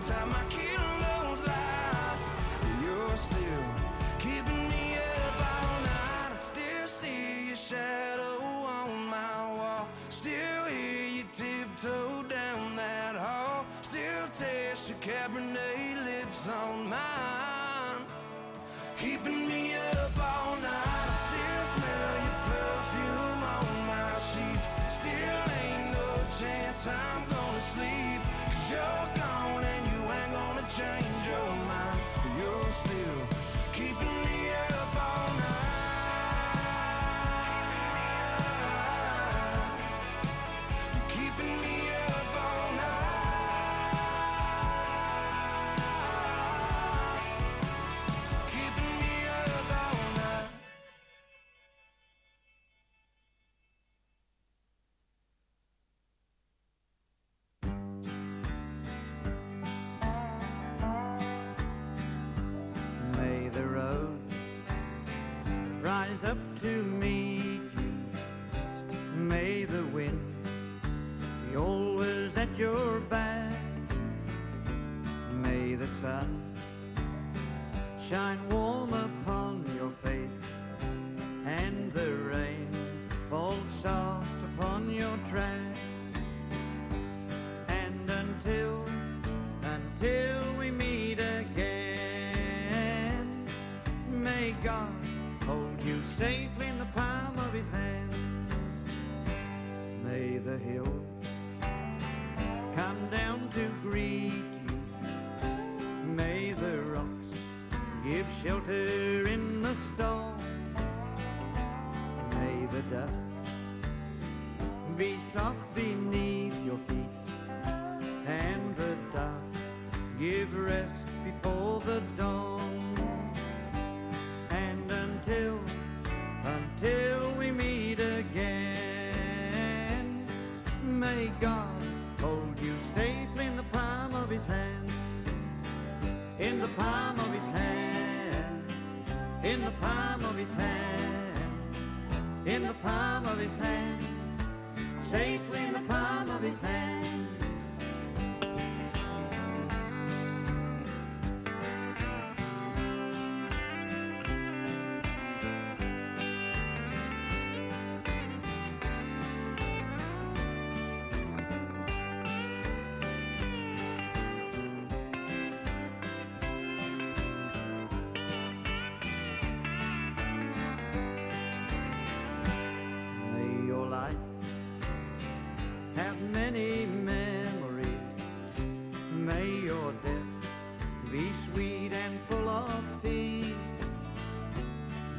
time I kill those lights, you're still keeping me up all night. I still see your shadow on my wall, still hear you tiptoe down that hall, still taste your Cabernet lips on mine, keeping me up all night. I still smell your perfume on my sheets, still ain't no chance I'm gonna sleep, 'cause you're gone and you ain't gonna change your mind. You're still keeping me up all night, keeping me up all night, keeping me up all night. May the road rise up to meet you, may the wind be always at your back, may the sun shine warm upon your face, and the rain fall soft upon your track. And until we meet again, may God hold you safely in the palm of his hands. May the hills come down to greet you, may the rocks give shelter in the storm, may the dust be soft beneath your feet, and the dark give rest before the dawn. And until we meet again, may God hold you safely in the palm of his hands, in the palm of his hands, in the palm of his hands, in the palm of his hands, safely in the palm of his hands. May your life have many memories, may your death be sweet and full of peace,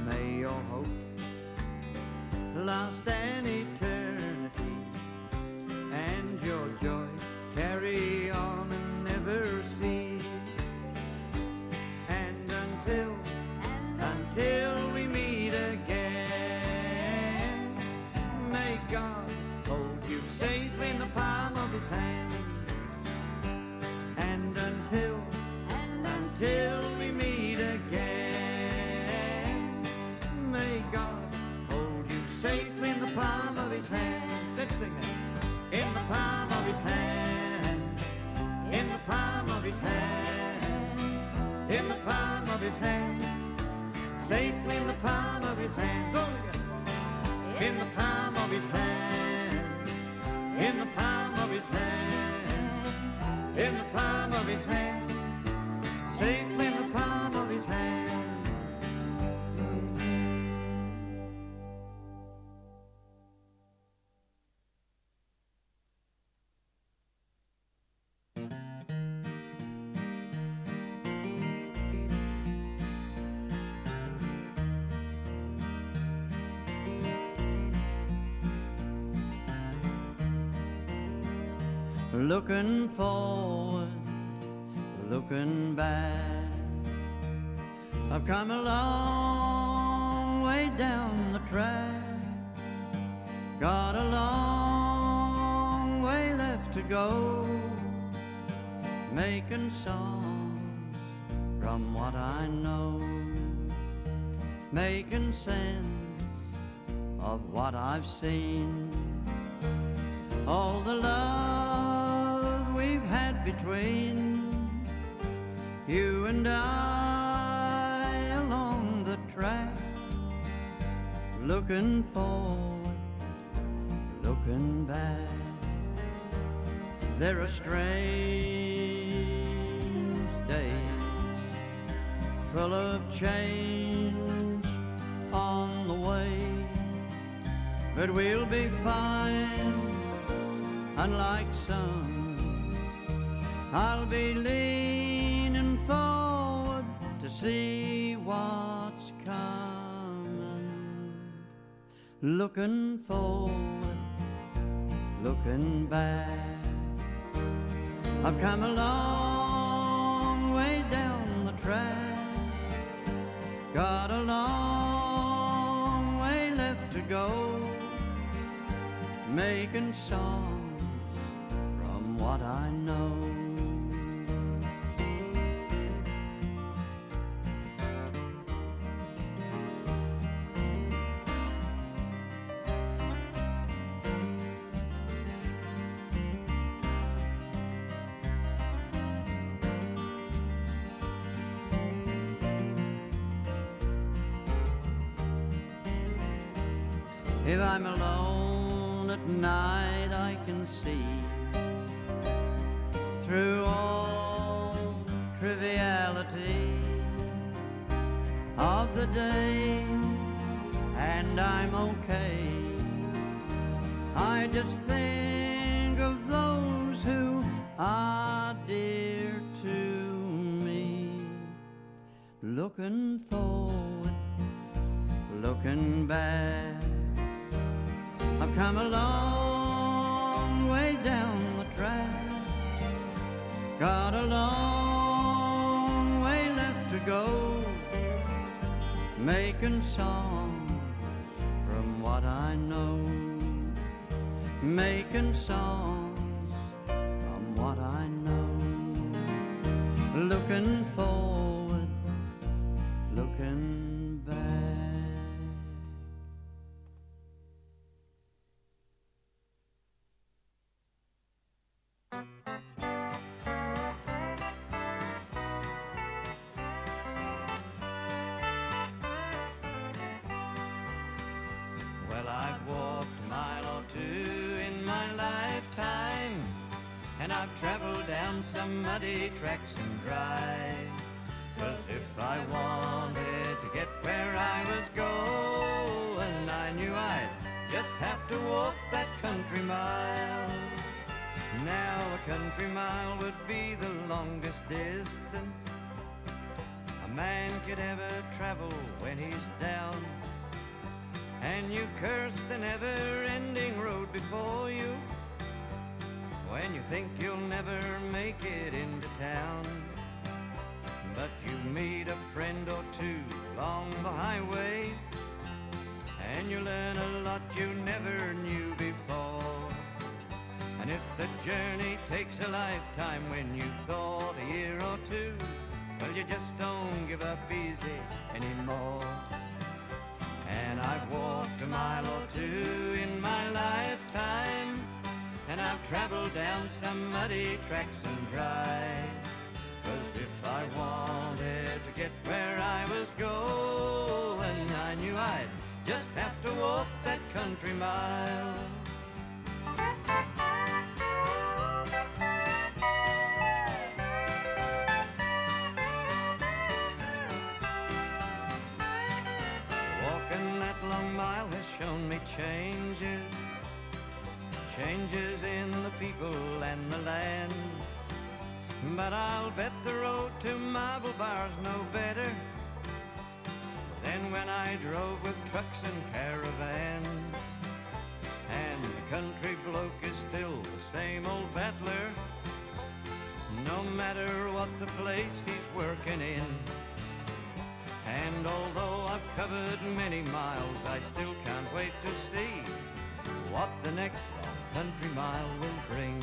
may your hope last an eternity, and your joy carry on and never cease. And until we meet again, may God hold you safely in the palm of his hands. And until we meet again, may God hold you safely in the palm of his hands. Let's sing it. In the palm of his hand, in the palm of his hand, in the palm of his hand, safely in the palm of his hand. In the palm of his hand, in the palm of his hand, in the palm of his hand, safely in the palm of his hand. Looking forward, looking back, I've come a long way down the track, got a long way left to go, making songs from what I know, making sense of what I've seen, all the love we've had between, you and I along the track, looking forward, looking back. There are strange days full of change on the way, but we'll be fine. Unlike some, I'll be leaning forward to see what's coming, looking forward, looking back. I've come a long way down the track, got a long way left to go, making songs from what I know. If I'm alone at night, I can see through all triviality of the day, and I'm okay. I just think of those who are dear to me, looking forward, looking back. I've come a long way down the track, got a long way left to go, making songs from what I know, making songs from what I know, looking forward, looking back. Well, I've walked a mile or two in my lifetime, and I've traveled down some muddy tracks and dry. 'Cause if I wanted to get where I was going, I knew I'd just have to walk that country mile. Now a country mile would be the longest distance a man could ever travel when he's down, and you curse the never-ending road before you when you think you'll never make it into town. But you meet a friend or two along the highway, and you learn a lot you never knew before. And if the journey takes a lifetime when you thought a year or two, well, you just don't give up easy anymore. And I've walked a mile or two in my lifetime, and I've traveled down some muddy tracks and dry. 'Cause if I wanted to get where I was going, I knew I'd just have to walk that country mile. Walking that long mile has shown me changes in the people and the land. But I'll bet the road to Marble Bar's no better than when I drove with trucks and caravans. And the country bloke is still the same old battler, no matter what the place he's working in. And although I've covered many miles, I still can't wait to see what the next long country mile will bring.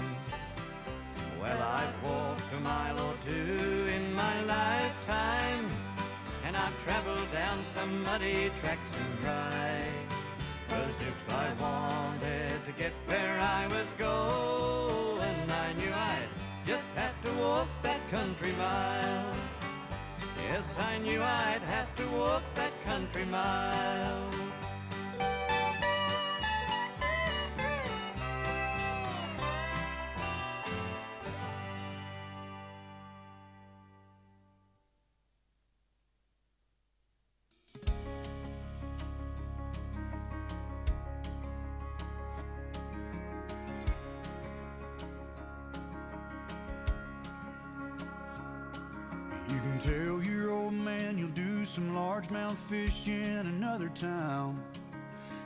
Well, I've walked a mile or two in my lifetime, and I've traveled down some muddy tracks and dry. 'Cause if I wanted to get where I was going, I knew I'd just have to walk that country mile. Yes, I knew I'd have to walk that country mile. You can tell your old man you'll do some largemouth fishing in another town.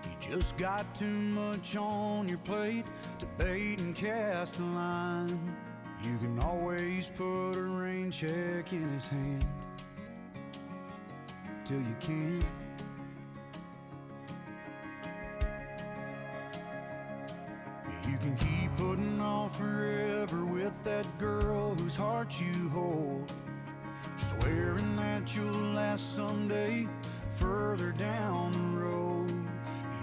You just got too much on your plate to bait and cast a line. You can always put a rain check in his hand till you can't. You can keep putting off forever with that girl whose heart you hold, swearing that you'll last someday further down the road.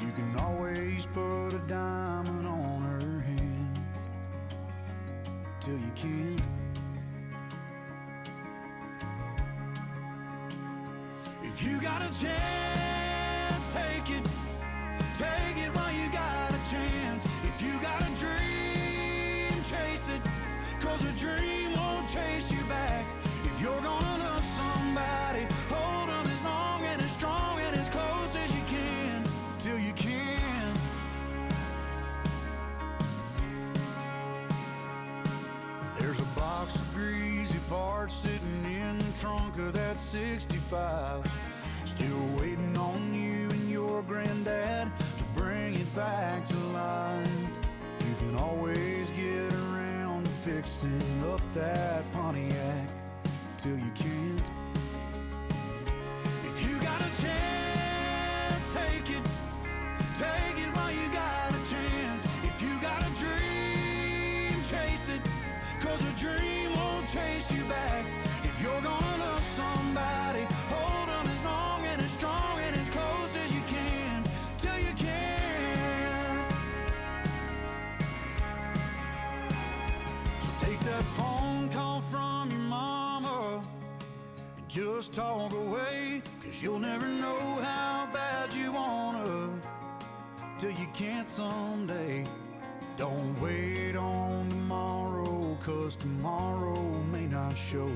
You can always put a diamond on her hand till you can't. If you got a chance, take it. Take it while you got a chance. If you got a dream, chase it, 'cause a dream won't chase you back. If you're gonna love somebody, hold them as long and as strong and as close as you can, till you can. There's a box of greasy parts sitting in the trunk of that 65, still waiting on you and your granddad to bring it back to life. You can always get around to fixing up that Pontiac till you can't. If you got a chance, take it. Take it while you got a chance. If you got a dream, chase it, 'cause a dream won't chase you back. If you're gonna love somebody, hold them as long and as strong and as close as you can, till you can't. So take that phone call from your mama and just talk away, 'cause you'll never know how bad you wanna till you can't someday. Don't wait on tomorrow, 'cause tomorrow may not show.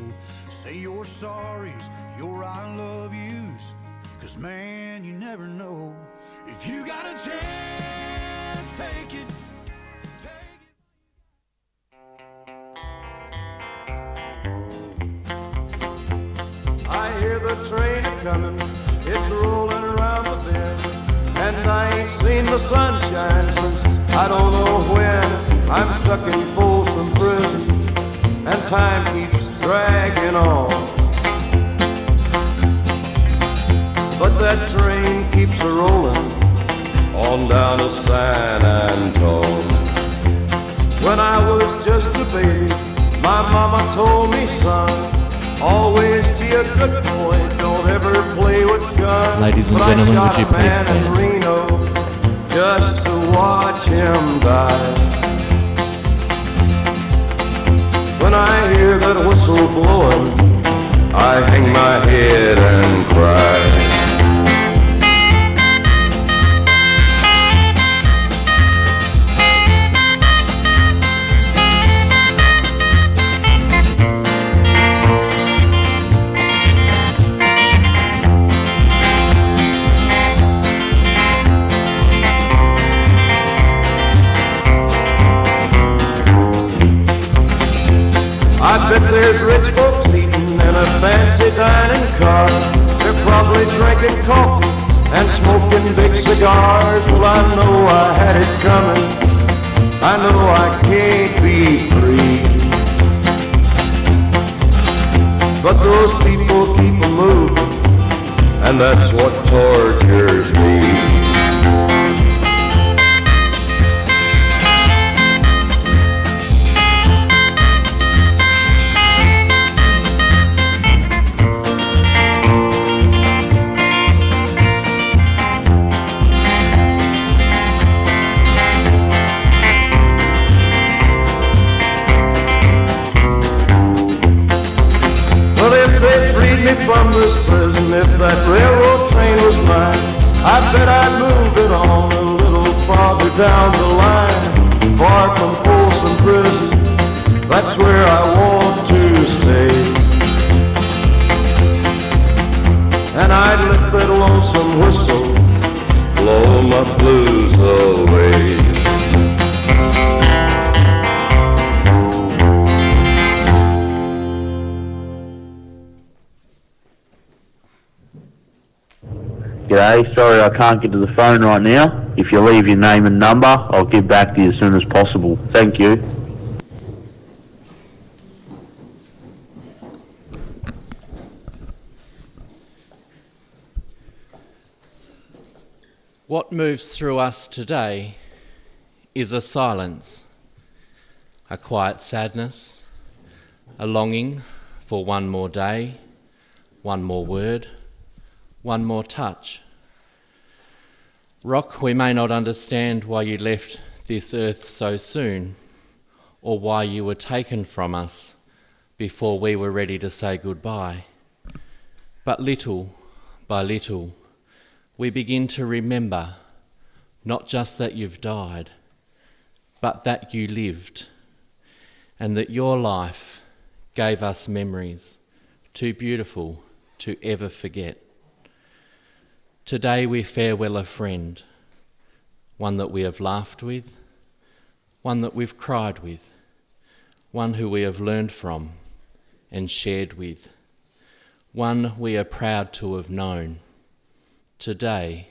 Say your sorries, your I love yous, 'cause man, you never know. If you got a chance, take it. Take it. I hear the train a-comin', it's rollin' around the bend, and I ain't seen the sunshine since I don't know when. I'm stuck in Folsom Prison, and time keeps dragging on. But that train keeps a-rollin' on down to San Antone. When I was just a baby, my mama told me, son, always be a good boy, don't ever play with guns. Ladies and but gentlemen, I shot would you a please man in stand? Reno just to watch him die. When I hear that whistle blowing, I hang my head and cry. I bet there's rich folks eating in a fancy dining car. They're probably drinking coffee and smoking big cigars. Well, I know I had it coming. I know I can't be free. But those people keep a moving, and that's what tortures me. Well, if they freed me me from this prison. If that railroad train was mine, I bet I'd move it on a little farther down the line, far from Folsom Prison. That's where I want to stay. And I'd let that lonesome whistle blow my blues away. G'day, sorry I can't get to the phone right now. If you leave your name and number, I'll get back to you as soon as possible. Thank you. What moves through us today is a silence, a quiet sadness, a longing for one more day, one more word, one more touch. Rock, we may not understand why you left this earth so soon, or why you were taken from us before we were ready to say goodbye. But little by little, we begin to remember not just that you've died, but that you lived, and that your life gave us memories too beautiful to ever forget. Today we farewell a friend, one that we have laughed with, one that we've cried with, one who we have learned from and shared with, one we are proud to have known. Today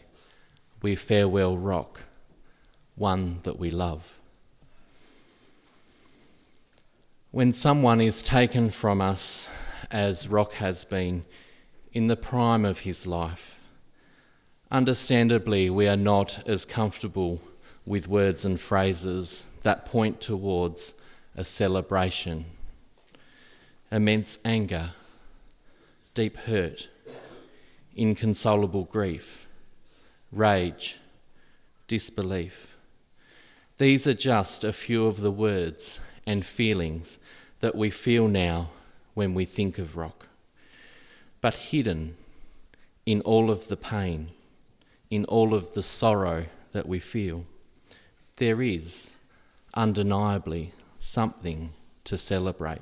we farewell Rock, one that we love. When someone is taken from us, as Rock has been, in the prime of his life, understandably, we are not as comfortable with words and phrases that point towards a celebration. Immense anger, deep hurt, inconsolable grief, rage, disbelief. These are just a few of the words and feelings that we feel now when we think of Rock. But hidden in all of the pain, in all of the sorrow that we feel, there is undeniably something to celebrate.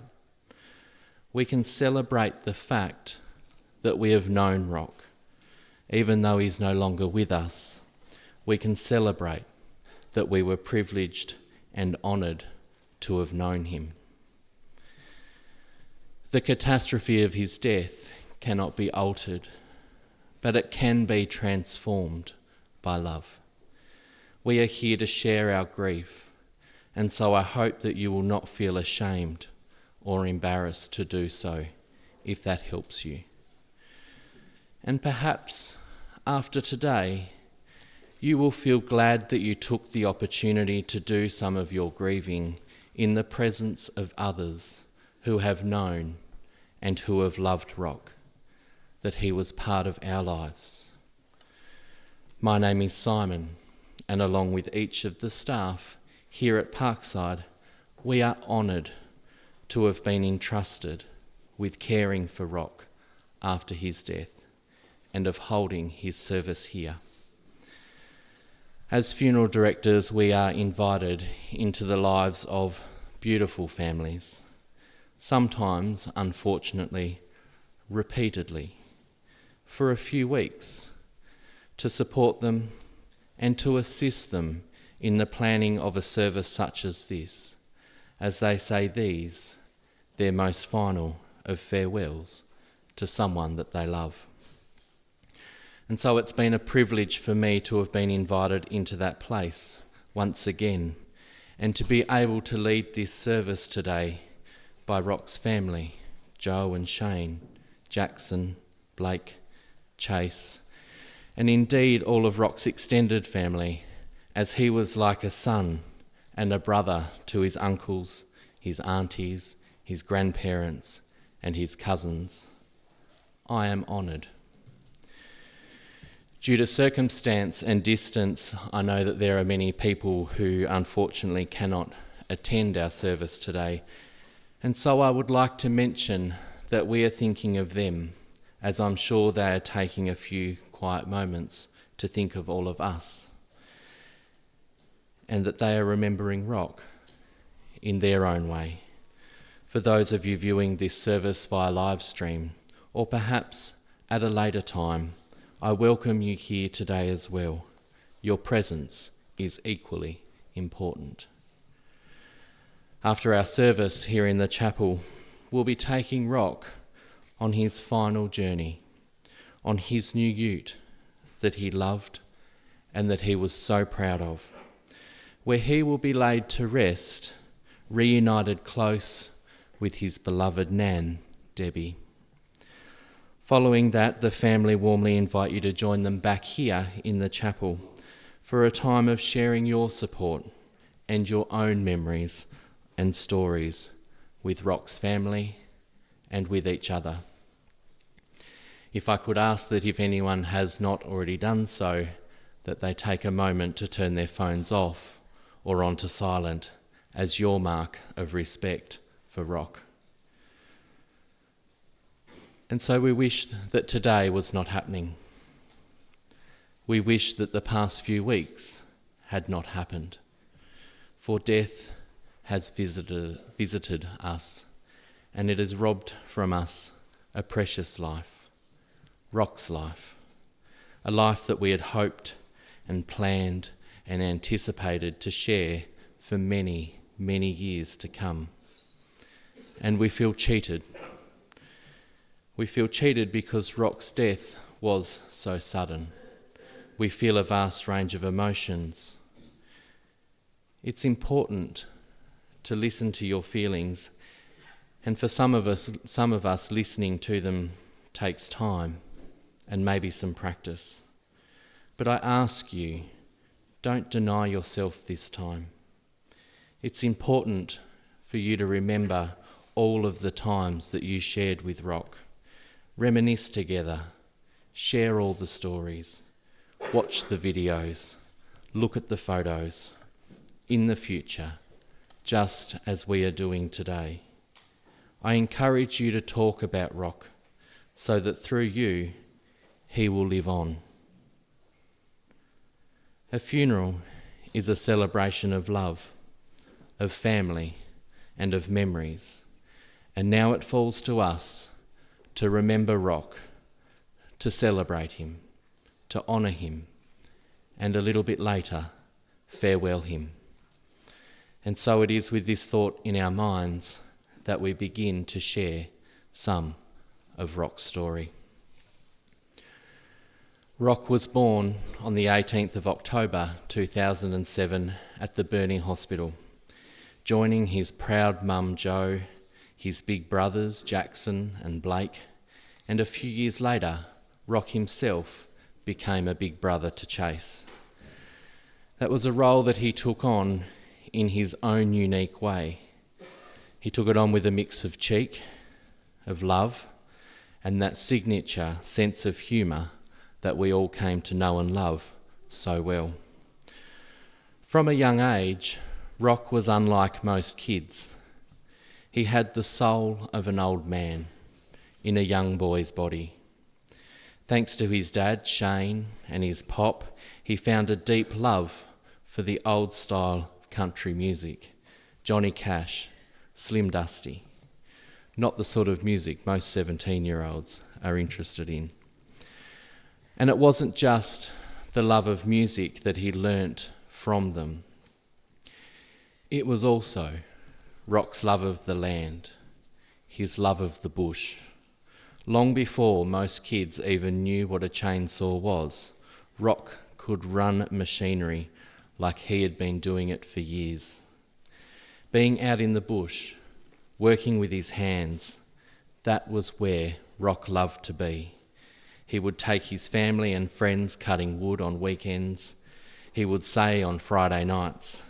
We can celebrate the fact that we have known Rock. Even though he's no longer with us, we can celebrate that we were privileged and honoured to have known him. The catastrophe of his death cannot be altered, but it can be transformed by love. We are here to share our grief, and so I hope that you will not feel ashamed or embarrassed to do so, if that helps you. And perhaps after today, you will feel glad that you took the opportunity to do some of your grieving in the presence of others who have known and who have loved Rock, that he was part of our lives. My name is Simon, and along with each of the staff here at Parkside, we are honoured to have been entrusted with caring for Rock after his death and of holding his service here. As funeral directors, we are invited into the lives of beautiful families, sometimes, unfortunately, repeatedly, for a few weeks, to support them and to assist them in the planning of a service such as this, as they say these, their most final of farewells to someone that they love. And so it's been a privilege for me to have been invited into that place once again, and to be able to lead this service today by Rock's family, Joe and Shane, Jackson, Blake, Chase, and indeed all of Rock's extended family, as he was like a son and a brother to his uncles, his aunties, his grandparents, and his cousins. I am honoured. Due to circumstance and distance, I know that there are many people who unfortunately cannot attend our service today, and so I would like to mention that we are thinking of them as I'm sure they are taking a few quiet moments to think of all of us, and that they are remembering Rock in their own way. For those of you viewing this service via live stream, or perhaps at a later time, I welcome you here today as well. Your presence is equally important. After our service here in the chapel, we'll be taking Rock on his final journey, on his new ute that he loved and that he was so proud of, where he will be laid to rest, reunited close with his beloved Nan, Debbie. Following that, the family warmly invite you to join them back here in the chapel for a time of sharing your support and your own memories and stories with Rock's family and with each other. If I could ask that if anyone has not already done so, that they take a moment to turn their phones off or onto silent as your mark of respect for Rock. And so we wish that today was not happening. We wish that the past few weeks had not happened, for death has visited us, and it has robbed from us a precious life, Rock's life, a life that we had hoped and planned and anticipated to share for many, many years to come. And we feel cheated. We feel cheated because Rock's death was so sudden. We feel a vast range of emotions. It's important to listen to your feelings, and for some of us listening to them takes time and maybe some practice. But I ask you, don't deny yourself this time. It's important for you to remember all of the times that you shared with Rock. Reminisce together, share all the stories, watch the videos, look at the photos, in the future, just as we are doing today. I encourage you to talk about Rock so that through you, he will live on. A funeral is a celebration of love, of family, and of memories. And now it falls to us to remember Rock, to celebrate him, to honour him, and a little bit later, farewell him. And so it is with this thought in our minds that we begin to share some of Rock's story. Rock was born on the 18th of October 2007 at the Burnie Hospital, joining his proud mum Jo, his big brothers Jackson and Blake, and a few years later, Rock himself became a big brother to Chase. That was a role that he took on in his own unique way. He took it on with a mix of cheek, of love, and that signature sense of humour that we all came to know and love so well. From a young age, Rock was unlike most kids. He had the soul of an old man in a young boy's body. Thanks to his dad, Shane, and his pop, he found a deep love for the old style country music, Johnny Cash, Slim Dusty. Not the sort of music most 17-year-olds are interested in. And it wasn't just the love of music that he learnt from them. It was also Rock's love of the land, his love of the bush. Long before most kids even knew what a chainsaw was, Rock could run machinery like he had been doing it for years. Being out in the bush, working with his hands, that was where Rock loved to be. He would take his family and friends cutting wood on weekends. He would say on Friday nights,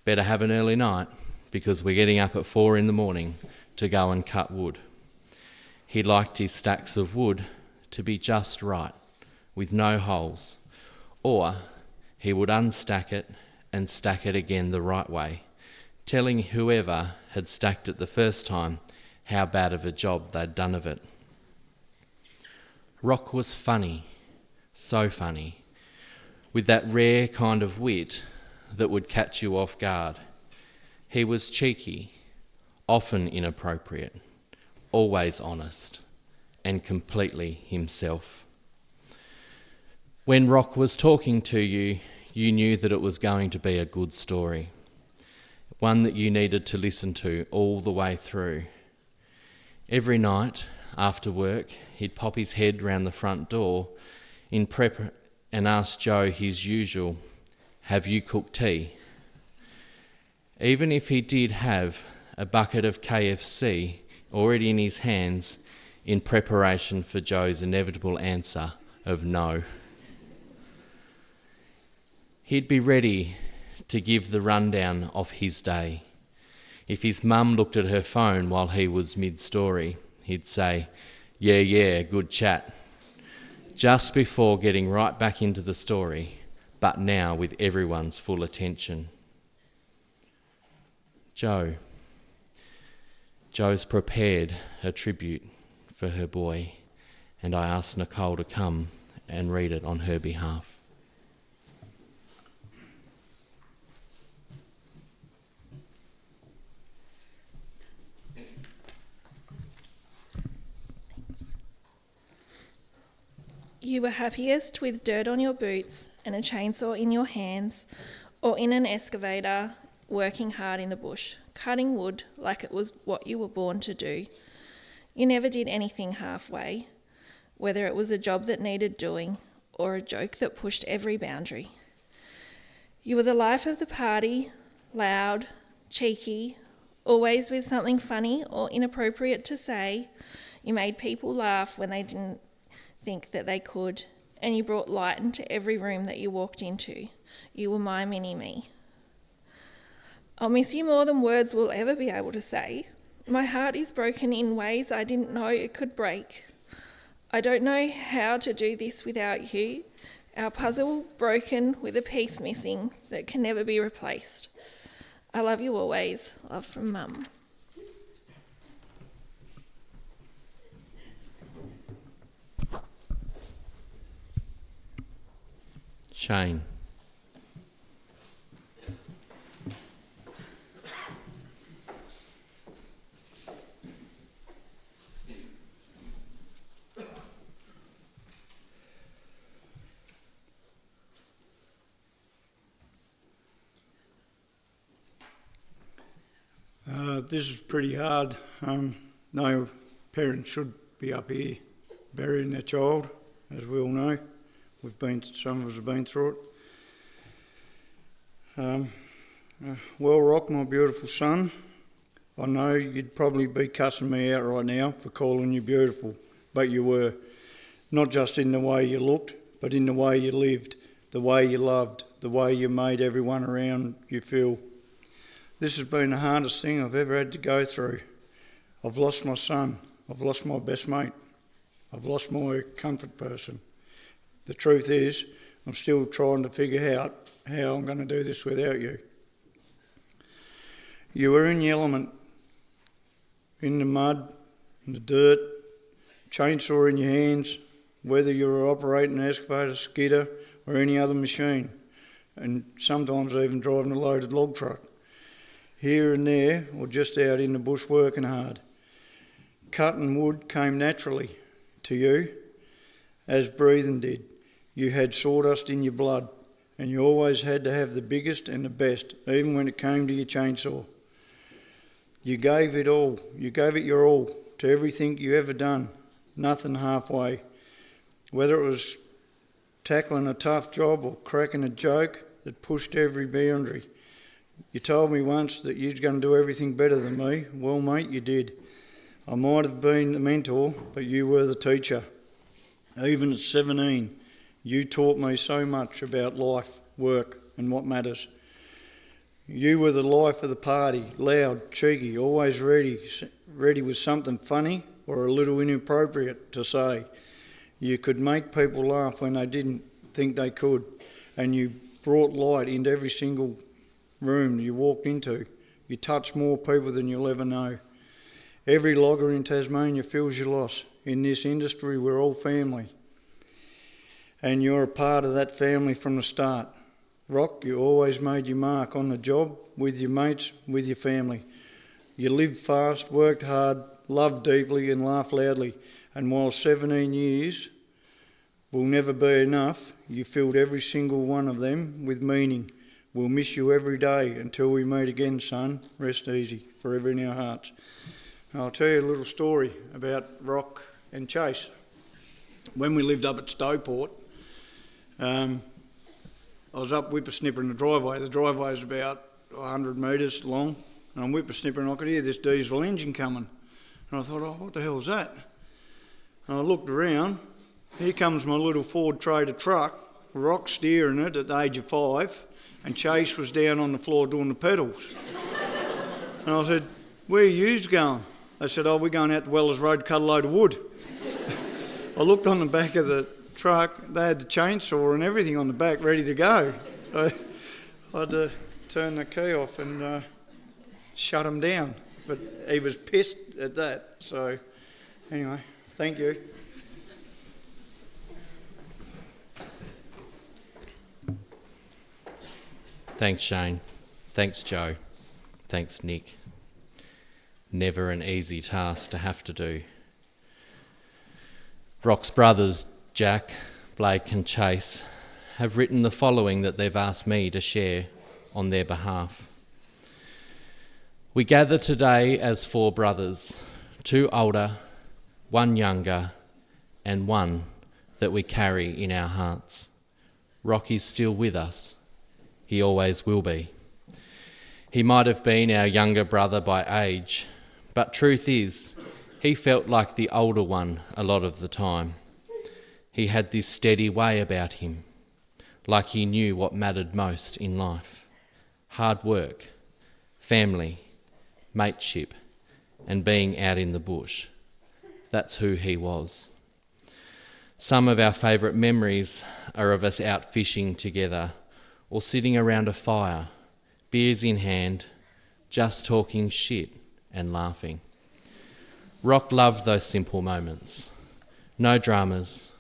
"Better have an early night because we're getting up at 4 a.m. to go and cut wood." He liked his stacks of wood to be just right, with no holes, or he would unstack it and stack it again the right way, telling whoever had stacked it the first time how bad of a job they'd done of it. Rock was funny, so funny, with that rare kind of wit that would catch you off guard. He was cheeky, often inappropriate, always honest, and completely himself. When Rock was talking to you, you knew that it was going to be a good story, one that you needed to listen to all the way through. Every night after work, he'd pop his head round the front door in prep and ask Joe his usual, "Have you cooked tea?" Even if he did have a bucket of KFC already in his hands in preparation for Joe's inevitable answer of no. He'd be ready to give the rundown of his day. If his mum looked at her phone while he was mid-story, he'd say, yeah, good chat, just before getting right back into the story, but now with everyone's full attention. Joe's prepared a tribute for her boy, and I asked Nicole to come and read it on her behalf. You were happiest with dirt on your boots and a chainsaw in your hands, or in an excavator, working hard in the bush, cutting wood like it was what you were born to do. You never did anything halfway, whether it was a job that needed doing or a joke that pushed every boundary. You were the life of the party, loud, cheeky, always with something funny or inappropriate to say. You made people laugh when they didn't think that they could, and you brought light into every room that you walked into. You were my mini-me. I'll miss you more than words will ever be able to say. My heart is broken in ways I didn't know it could break. I don't know how to do this without you. Our puzzle broken with a piece missing that can never be replaced. I love you always. Love from Mum. Shane. This is pretty hard. No parent should be up here burying their child, as we all know. Some of us have been through it. Well, Rock, my beautiful son, I know you'd probably be cussing me out right now for calling you beautiful, but you were. Not just in the way you looked, but in the way you lived, the way you loved, the way you made everyone around you feel. This has been the hardest thing I've ever had to go through. I've lost my son. I've lost my best mate. I've lost my comfort person. The truth is, I'm still trying to figure out how I'm going to do this without you. You were in the element, in the mud, in the dirt, chainsaw in your hands, whether you were operating an excavator, skidder, or any other machine, and sometimes even driving a loaded log truck. Here and there, or just out in the bush working hard. Cutting wood came naturally to you, as breathing did. You had sawdust in your blood, and you always had to have the biggest and the best, even when it came to your chainsaw. You gave it all. You gave it your all to everything you ever done, nothing halfway. Whether it was tackling a tough job or cracking a joke that pushed every boundary. You told me once that you was going to do everything better than me. Well, mate, you did. I might have been the mentor, but you were the teacher. Even at 17, you taught me so much about life, work, and what matters. You were the life of the party, loud, cheeky, always ready with something funny or a little inappropriate to say. You could make people laugh when they didn't think they could, and you brought light into every single room you walked into. You touched more people than you'll ever know. Every logger in Tasmania feels your loss. in this industry. We're all family. And you're a part of that family from the start. Rock, you always made your mark on the job, with your mates, with your family. You lived fast, worked hard, loved deeply and laughed loudly. And while 17 years will never be enough, you filled every single one of them with meaning. We'll miss you every day until we meet again, son. Rest easy, forever in our hearts. I'll tell you a little story about Rock and Chase. When we lived up at Stowport, I was up whippersnippering the driveway. The driveway is about 100 metres long, and I'm whippersnippering and I could hear this diesel engine coming. And I thought, oh, what the hell's that? And I looked around. Here comes my little Ford Trader truck, Rock steering it at the age of 5, and Chase was down on the floor doing the pedals. And I said, where are yous going? They said, oh, we're going out to Wellers Road to cut a load of wood. I looked on the back of the truck, they had the chainsaw and everything on the back ready to go. I had to turn the key off and shut him down. But he was pissed at that. So anyway, thank you. Thanks, Shane. Thanks, Joe. Thanks, Nick. Never an easy task to have to do. Rock's brothers, Jack, Blake and Chase, have written the following that they've asked me to share on their behalf. We gather today as 4 brothers, 2 older, 1 younger, and 1 that we carry in our hearts. Rock is still with us. He always will be. He might have been our younger brother by age, but truth is, he felt like the older one a lot of the time. He had this steady way about him, like he knew what mattered most in life. Hard work, family, mateship, and being out in the bush. That's who he was. Some of our favourite memories are of us out fishing together or sitting around a fire, beers in hand, just talking shit and laughing. Rock loved those simple moments. No dramas,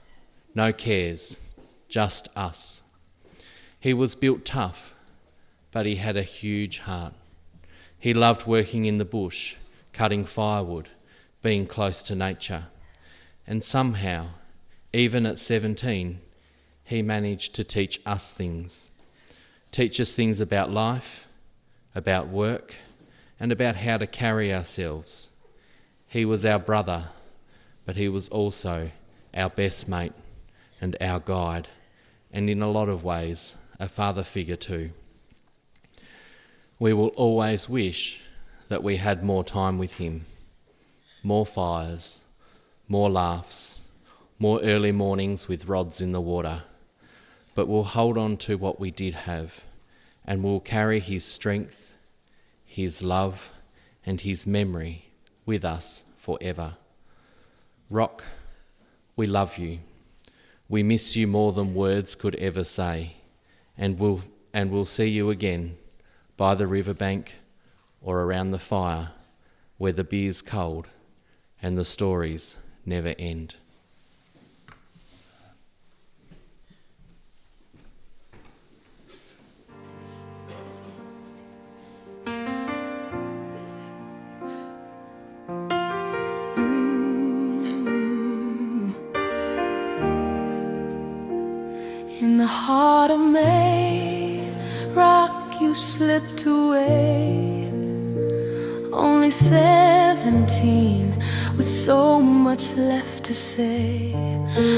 no cares, just us. He was built tough, but he had a huge heart. He loved working in the bush, cutting firewood, being close to nature. And somehow, even at 17, he managed to teach us things. Teach us things about life, about work, and about how to carry ourselves. He was our brother, but he was also our best mate and our guide, and in a lot of ways, a father figure too. We will always wish that we had more time with him, more fires, more laughs, more early mornings with rods in the water, but we'll hold on to what we did have, and we'll carry his strength, his love, and his memory with us forever. Rock, we love you. We miss you more than words could ever say, and we'll see you again by the riverbank or around the fire where the beer's cold and the stories never end. In the heart of May, Rock, you slipped away. Only 17, with so much left to say.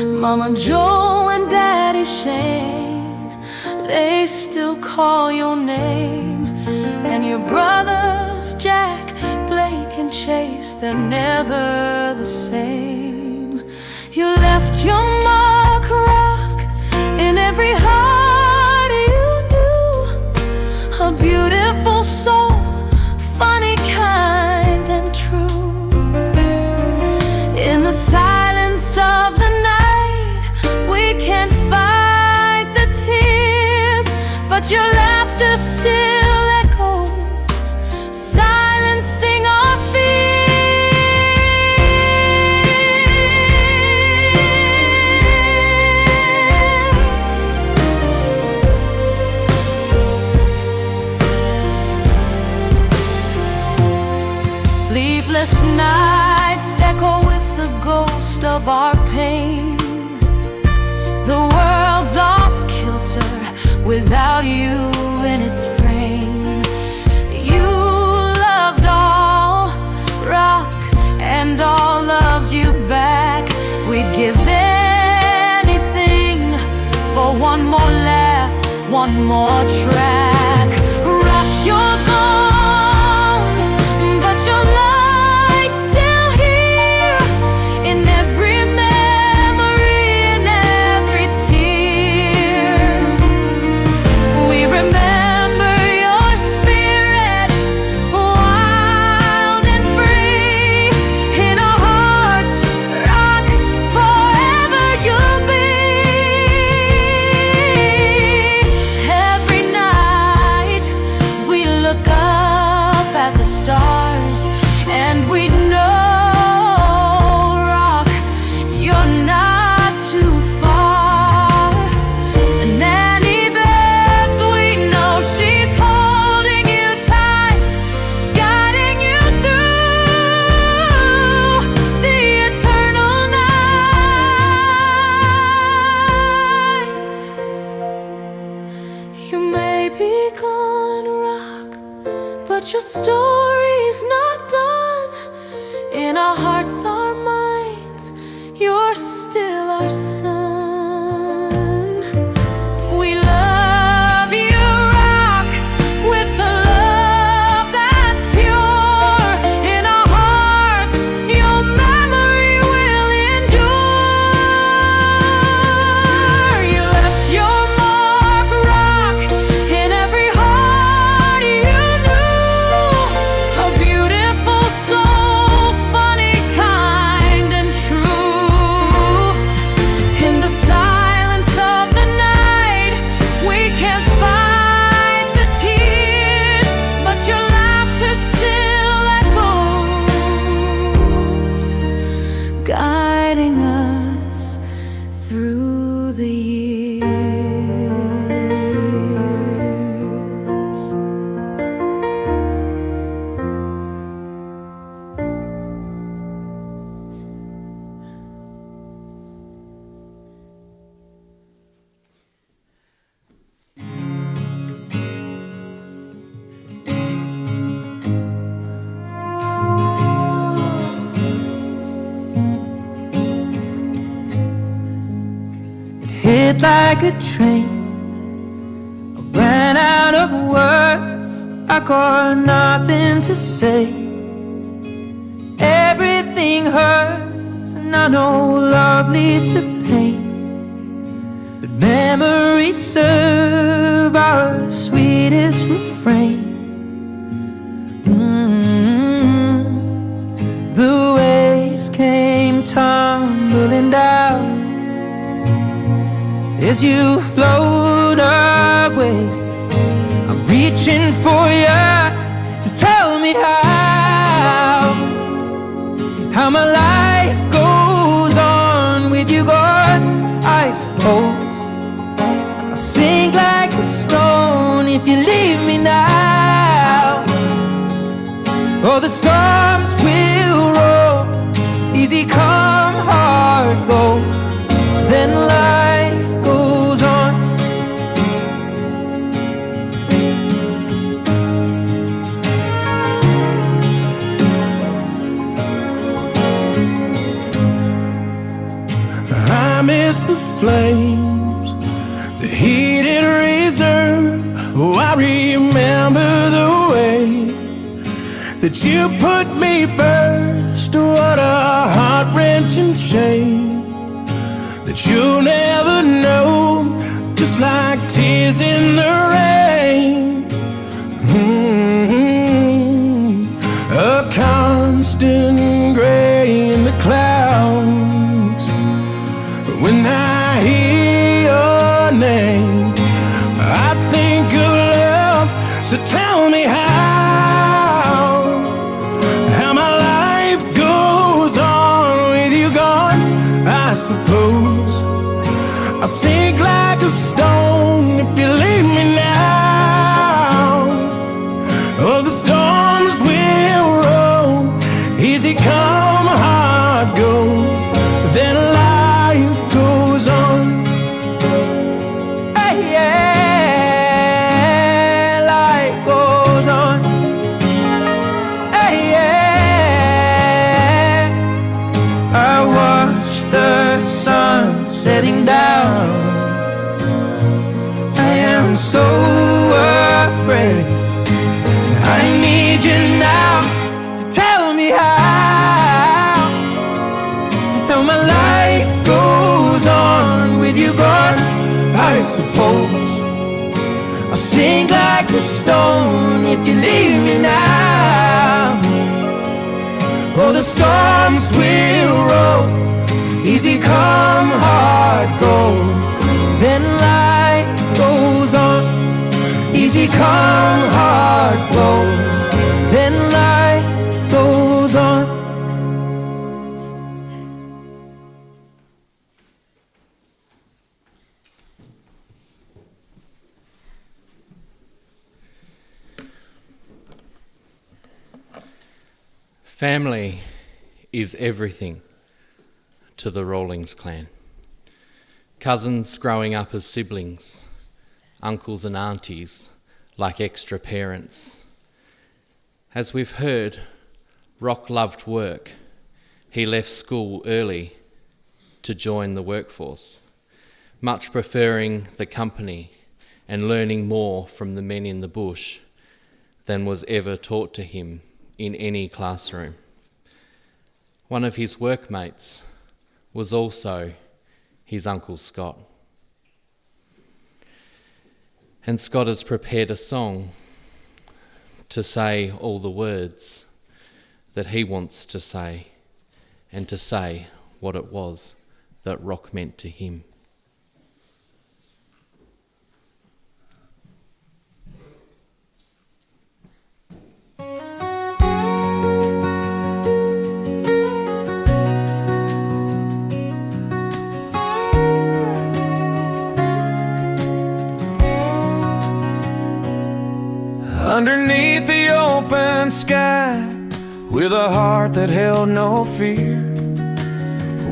Mama Joe and Daddy Shane, they still call your name. And your brothers Jack, Blake and Chase, they're never the same. You left your mark, Rock, in every heart you knew. A beautiful soul, funny, kind and true. In the silence of the night, we can't fight the tears, but your laughter still echoes, silencing our fears. of our pain. The world's off kilter without you in its frame. You loved all rock and all loved you back. We'd give anything for one more laugh, one more track. Rock, you're gone, but your light's still here in every memory, in every tear. We remember your spirit, wild and free. In our hearts, rock, forever you'll be. Every night we look up at the stars and we know, rock, you're not too far. And Nanny Babs, we know she's holding you tight, guiding you through the eternal night. You may be gone, rock, but your story's not done. In our hearts, our minds, you're still our son. We love you, rock, with the love that's pure. In our hearts, your memory will endure. You left your mark, rock, in every heart you knew. A beautiful soul, funny, kind, and true. In the silence of the night, we can't fight the tears, but your laughter still echoes, guiding us through the years. Hit like a train, I ran out of words, I got nothing to say. Everything hurts, and I know love leads to pain, but memories serve our sweetest refrain. The waves came tumbling down as you float away. I'm reaching for you to tell me how my life goes on with you gone. I suppose I'll sink like a stone if you leave me now. Oh, the storms will roll, easy come, hard go. Then life goes on. I miss the flames, the heated reserve. Oh, I remember the way that you put me first. What a heart-wrenching shame that you'll never know, just like tears in the rain. A constant gray in the clouds. When I hear your name, I think of love. So tell me how my life goes on with you gone. I suppose I'll sink like a stone if you leave me now. Oh, the storms will roll, easy come, hard go. Then watch the sun setting down. I am so afraid. I need you now to tell me how my life goes on with you gone. I suppose I'll sink like a stone if you leave me now. Oh, the storms will roll, easy come, hard go. Then life goes on, easy come, hard go. Then life goes on. Family is everything to the Rawlings clan. Cousins growing up as siblings, uncles and aunties like extra parents. As we've heard, Rock loved work. He left school early to join the workforce, much preferring the company and learning more from the men in the bush than was ever taught to him in any classroom. One of his workmates was also his Uncle Scott. And Scott has prepared a song to say all the words that he wants to say and to say what it was that rock meant to him. Underneath the open sky, with a heart that held no fear,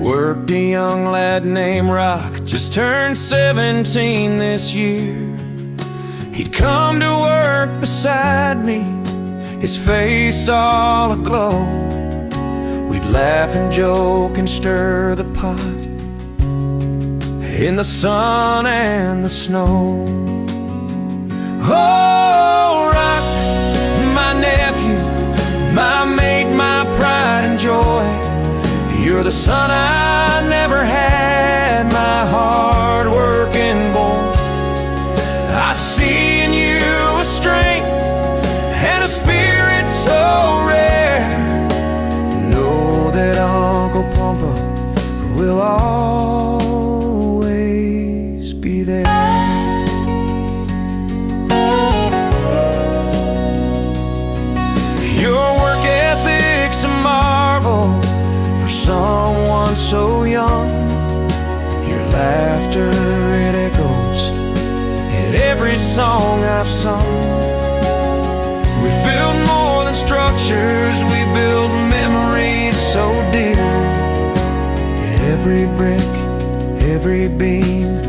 worked a young lad named Rock, just turned 17 this year. He'd come to work beside me, his face all aglow. We'd laugh and joke and stir the pot in the sun and the snow. Oh, Rock, my nephew, my mate, my pride and joy. You're the son I never had, my hard-working boy. I see in you a strength and a spirit so rare. Know that Uncle Pumpa will always be there. Someone so young, your laughter, it echoes in every song I've sung. We've built more than structures, we've built memories so dear. Every brick, every beam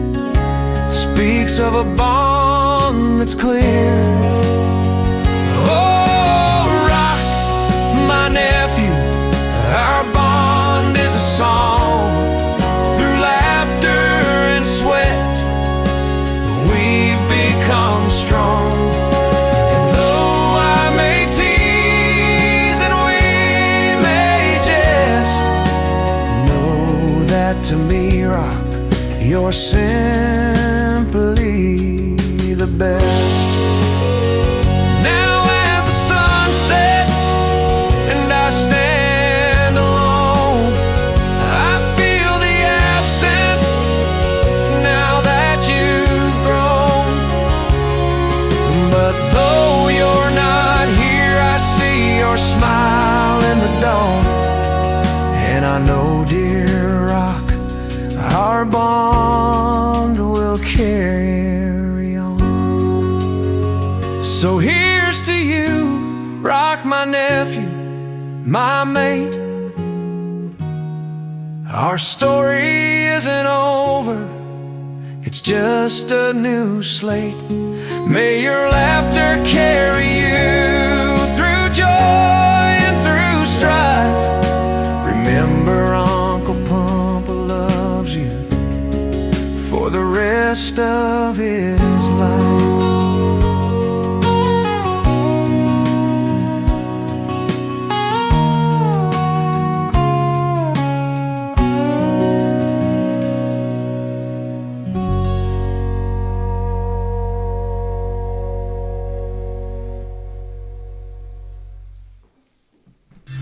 speaks of a bond that's clear. Oh, Rock, my nephew, our bond is a song. Through laughter and sweat, we've become strong. And though I may tease and we may jest, know that to me, Rock, you're simply the best. Now as the sun sets and I stand smile in the dawn, and I know, dear Rock, our bond will carry on. So here's to you, Rock, my nephew, my mate. Our story isn't over, it's just a new slate. May your laughter carry you through joy and through strife. Remember Uncle Pump his life.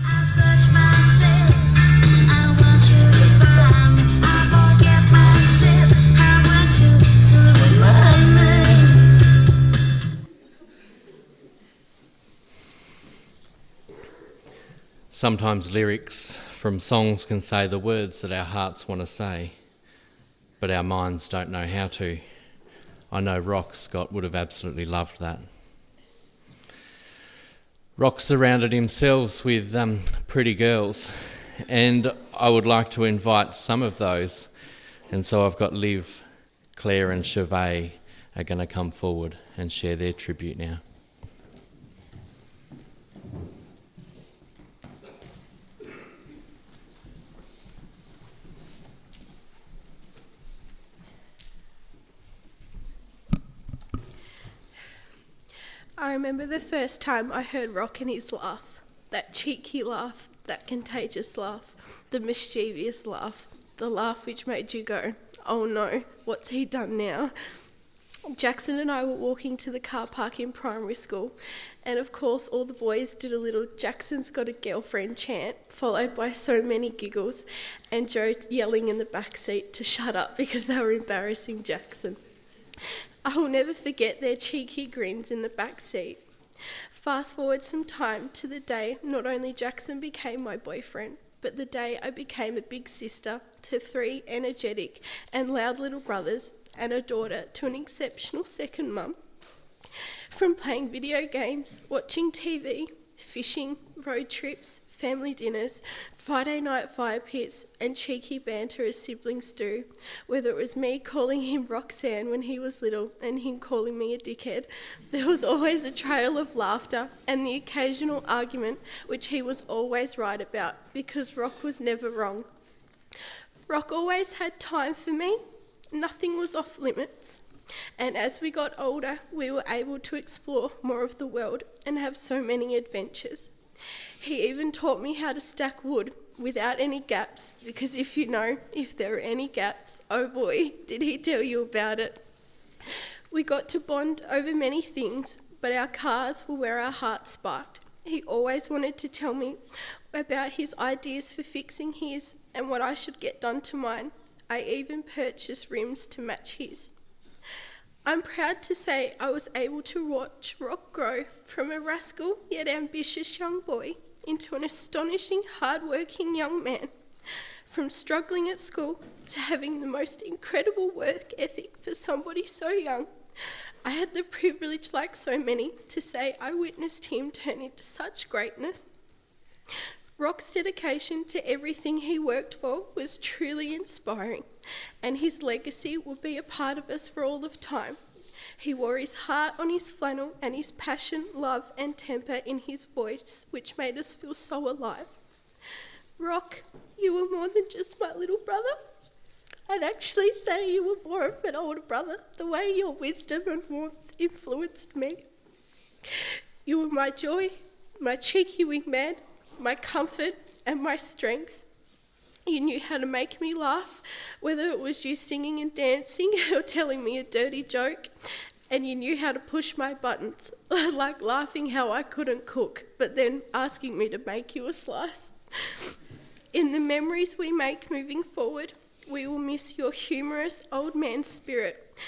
I search myself, I want you to find me. I forget myself, I want you to remind me. Sometimes lyrics from songs can say the words that our hearts want to say, but our minds don't know how to. I know Rock Scott would have absolutely loved that. Rock surrounded himself with pretty girls, and I would like to invite some of those. And so I've got Liv, Claire and Chauvet are going to come forward and share their tribute now. I remember the first time I heard Rock and his laugh, that cheeky laugh, that contagious laugh, the mischievous laugh, the laugh which made you go, oh no, what's he done now? Jackson and I were walking to the car park in primary school, and of course all the boys did a little "Jackson's got a girlfriend" chant, followed by so many giggles, and Joe yelling in the back seat to shut up because they were embarrassing Jackson. I will never forget their cheeky grins in the back seat. Fast forward some time to the day not only Jackson became my boyfriend, but the day I became a big sister to 3 energetic and loud little brothers and a daughter to an exceptional second mum. From playing video games, watching TV, fishing, road trips, family dinners, Friday night fire pits, and cheeky banter as siblings do, whether it was me calling him Roxanne when he was little and him calling me a dickhead, there was always a trail of laughter and the occasional argument which he was always right about because Rock was never wrong. Rock always had time for me, nothing was off limits. And as we got older, we were able to explore more of the world and have so many adventures. He even taught me how to stack wood without any gaps, because if there are any gaps, oh boy, did he tell you about it. We got to bond over many things, but our cars were where our hearts sparked. He always wanted to tell me about his ideas for fixing his and what I should get done to mine. I even purchased rims to match his. I'm proud to say I was able to watch Rock grow from a rascal yet ambitious young boy into an astonishing, hard-working young man. From struggling at school to having the most incredible work ethic for somebody so young. I had the privilege, like so many, to say I witnessed him turn into such greatness. Rock's dedication to everything he worked for was truly inspiring, and his legacy will be a part of us for all of time. He wore his heart on his flannel and his passion, love and temper in his voice, which made us feel so alive. Rock, you were more than just my little brother. I'd actually say you were more of an older brother, the way your wisdom and warmth influenced me. You were my joy, my cheeky wingman, my comfort and my strength. You knew how to make me laugh, whether it was you singing and dancing or telling me a dirty joke, and you knew how to push my buttons, like laughing how I couldn't cook, but then asking me to make you a slice. In the memories we make moving forward, we will miss your humorous old man spirit,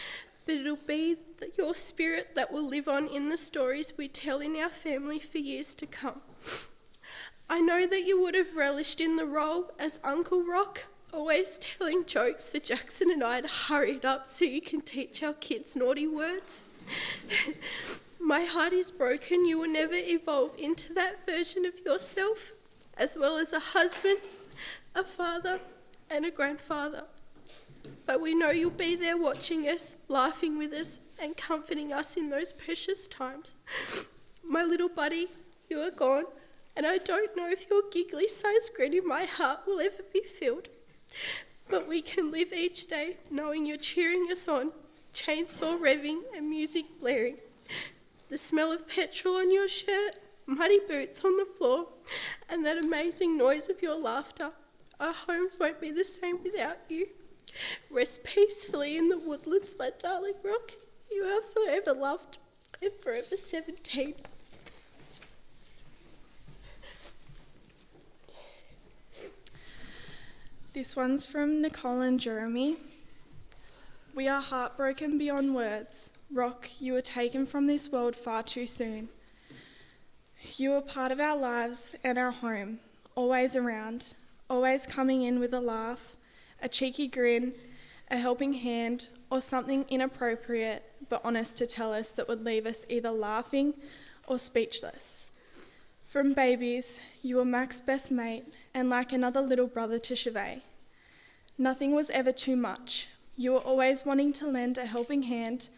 but it'll be your spirit that will live on in the stories we tell in our family for years to come. I know that you would have relished in the role as Uncle Rock, always telling jokes for Jackson and I to hurry it up so you can teach our kids naughty words. My heart is broken. You will never evolve into that version of yourself, as well as a husband, a father, and a grandfather. But we know you'll be there watching us, laughing with us, and comforting us in those precious times. My little buddy, you are gone. And I don't know if your giggly-sized grin in my heart will ever be filled. But we can live each day knowing you're cheering us on chainsaw revving and music blaring, the smell of petrol on your shirt, muddy boots on the floor, and that amazing noise of your laughter. Our homes won't be the same without you. Rest peacefully in the woodlands, my darling Rock. You are forever loved and forever 17. This one's from Nicole and Jeremy. We are heartbroken beyond words. Rock, you were taken from this world far too soon. You were part of our lives and our home, always around, always coming in with a laugh, a cheeky grin, a helping hand, or something inappropriate but honest to tell us that would leave us either laughing or speechless. From babies, you were Mac's best mate and like another little brother to Chevet. Nothing was ever too much. You were always wanting to lend a helping hand,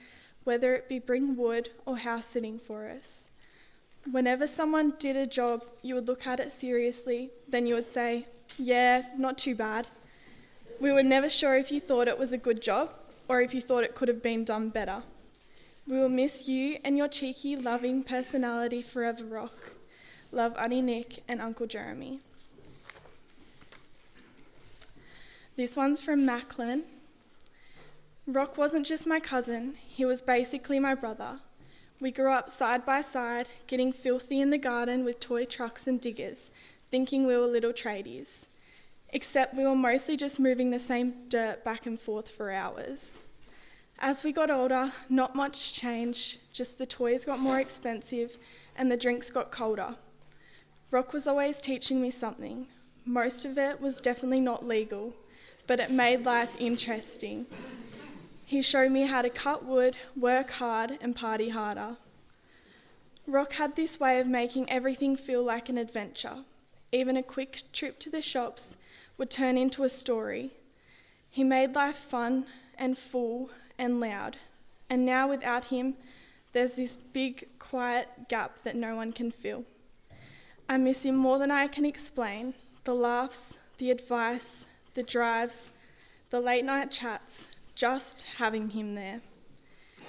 whether it be bring wood or house sitting for us. Whenever someone did a job, you would look at it seriously, then you would say, yeah, not too bad. We were never sure if you thought it was a good job or if you thought it could have been done better. We will miss you and your cheeky, loving personality forever, Rock. Love, Auntie Nick and Uncle Jeremy. This one's from Macklin. Rock wasn't just my cousin, he was basically my brother. We grew up side by side, getting filthy in the garden with toy trucks and diggers, thinking we were little tradies. Except we were mostly just moving the same dirt back and forth for hours. As we got older, not much changed, just the toys got more expensive and the drinks got colder. Rock was always teaching me something. Most of it was definitely not legal, but it made life interesting. He showed me how to cut wood, work hard, and party harder. Rock had this way of making everything feel like an adventure. Even a quick trip to the shops would turn into a story. He made life fun and full and loud. And now without him, there's this big, quiet gap that no one can fill. I miss him more than I can explain. The laughs, the advice, the drives, the late night chats, just having him there.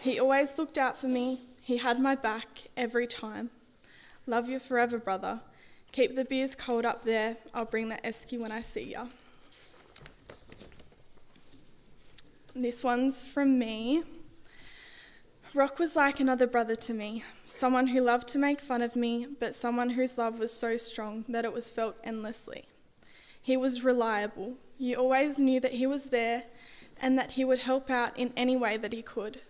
He always looked out for me. He had my back every time. Love you forever, brother. Keep the beers cold up there. I'll bring that esky when I see ya. This one's from me. Rock was like another brother to me, someone who loved to make fun of me, but someone whose love was so strong that it was felt endlessly. He was reliable. You always knew that he was there and that he would help out in any way that he could.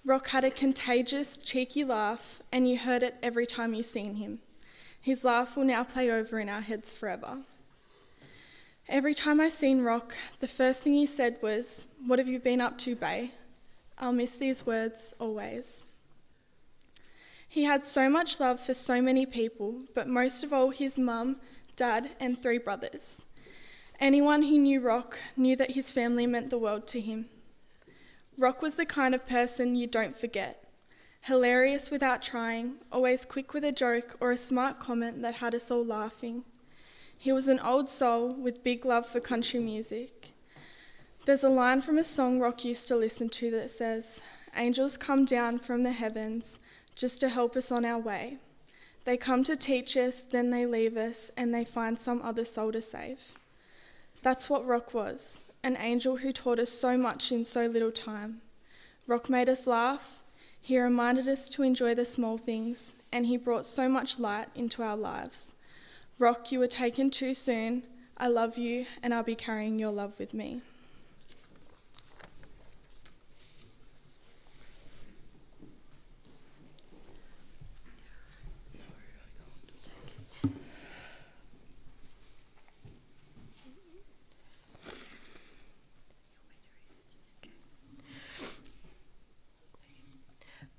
Rock had a contagious, cheeky laugh, and you heard it every time you seen him. His laugh will now play over in our heads forever. Every time I seen Rock, the first thing he said was, "What have you been up to, bae?" I'll miss these words always. He had so much love for so many people, but most of all his mum, dad, and 3 brothers. Anyone who knew Rock knew that his family meant the world to him. Rock was the kind of person you don't forget. Hilarious without trying, always quick with a joke or a smart comment that had us all laughing. He was an old soul with big love for country music. There's a line from a song Rock used to listen to that says, "Angels come down from the heavens just to help us on our way. They come to teach us, then they leave us, and they find some other soul to save." That's what Rock was, an angel who taught us so much in so little time. Rock made us laugh, he reminded us to enjoy the small things, and he brought so much light into our lives. Rock, you were taken too soon. I love you, and I'll be carrying your love with me.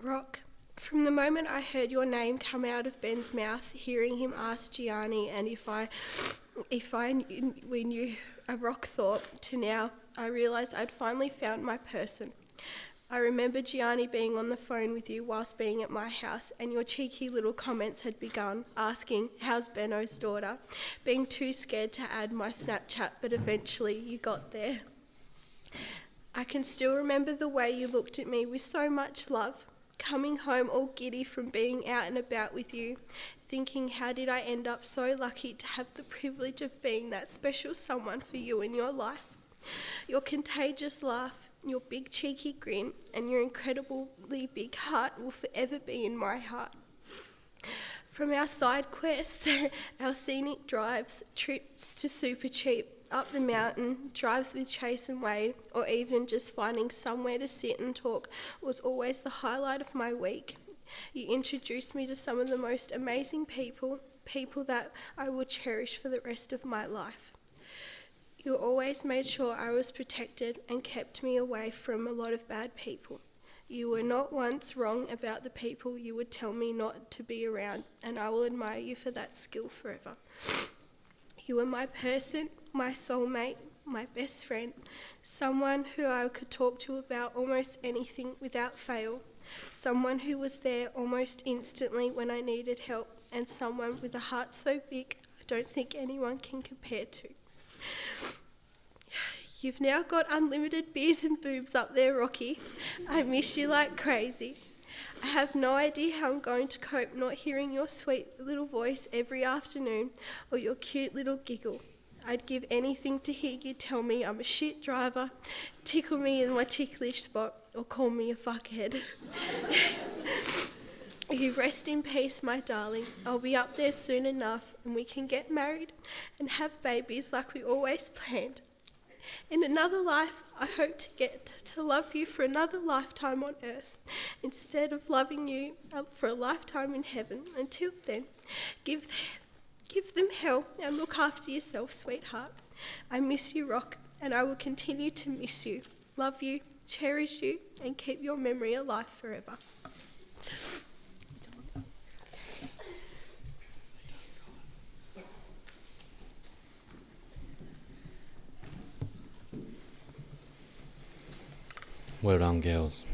Rock, from the moment I heard your name come out of Ben's mouth, hearing him ask Gianni and we knew a Rock Thorpe, to now, I realised I'd finally found my person. I remember Gianni being on the phone with you whilst being at my house, and your cheeky little comments had begun, asking, "How's Benno's daughter?" Being too scared to add my Snapchat, but eventually you got there. I can still remember the way you looked at me with so much love, coming home all giddy from being out and about with you, thinking how did I end up so lucky to have the privilege of being that special someone for you in your life. Your contagious laugh, your big cheeky grin, and your incredibly big heart will forever be in my heart. From our side quests, our scenic drives, trips to Super Cheap, up the mountain, drives with Chase and Wade, or even just finding somewhere to sit and talk was always the highlight of my week. You introduced me to some of the most amazing people that I will cherish for the rest of my life. You always made sure I was protected and kept me away from a lot of bad people. You were not once wrong about the people you would tell me not to be around, and I will admire you for that skill forever. You were my person, my soulmate, my best friend, someone who I could talk to about almost anything without fail, someone who was there almost instantly when I needed help, and someone with a heart so big I don't think anyone can compare to. You've now got unlimited beers and boobs up there, Rocky. I miss you like crazy. I have no idea how I'm going to cope not hearing your sweet little voice every afternoon or your cute little giggle. I'd give anything to hear you tell me I'm a shit driver, tickle me in my ticklish spot, or call me a fuckhead. You rest in peace, my darling. I'll be up there soon enough and we can get married and have babies like we always planned. In another life, I hope to get to love you for another lifetime on earth, instead of loving you for a lifetime in heaven. Until then, give them hell and look after yourself, sweetheart. I miss you, Rock, and I will continue to miss you, love you, cherish you, and keep your memory alive forever. Well done, girls.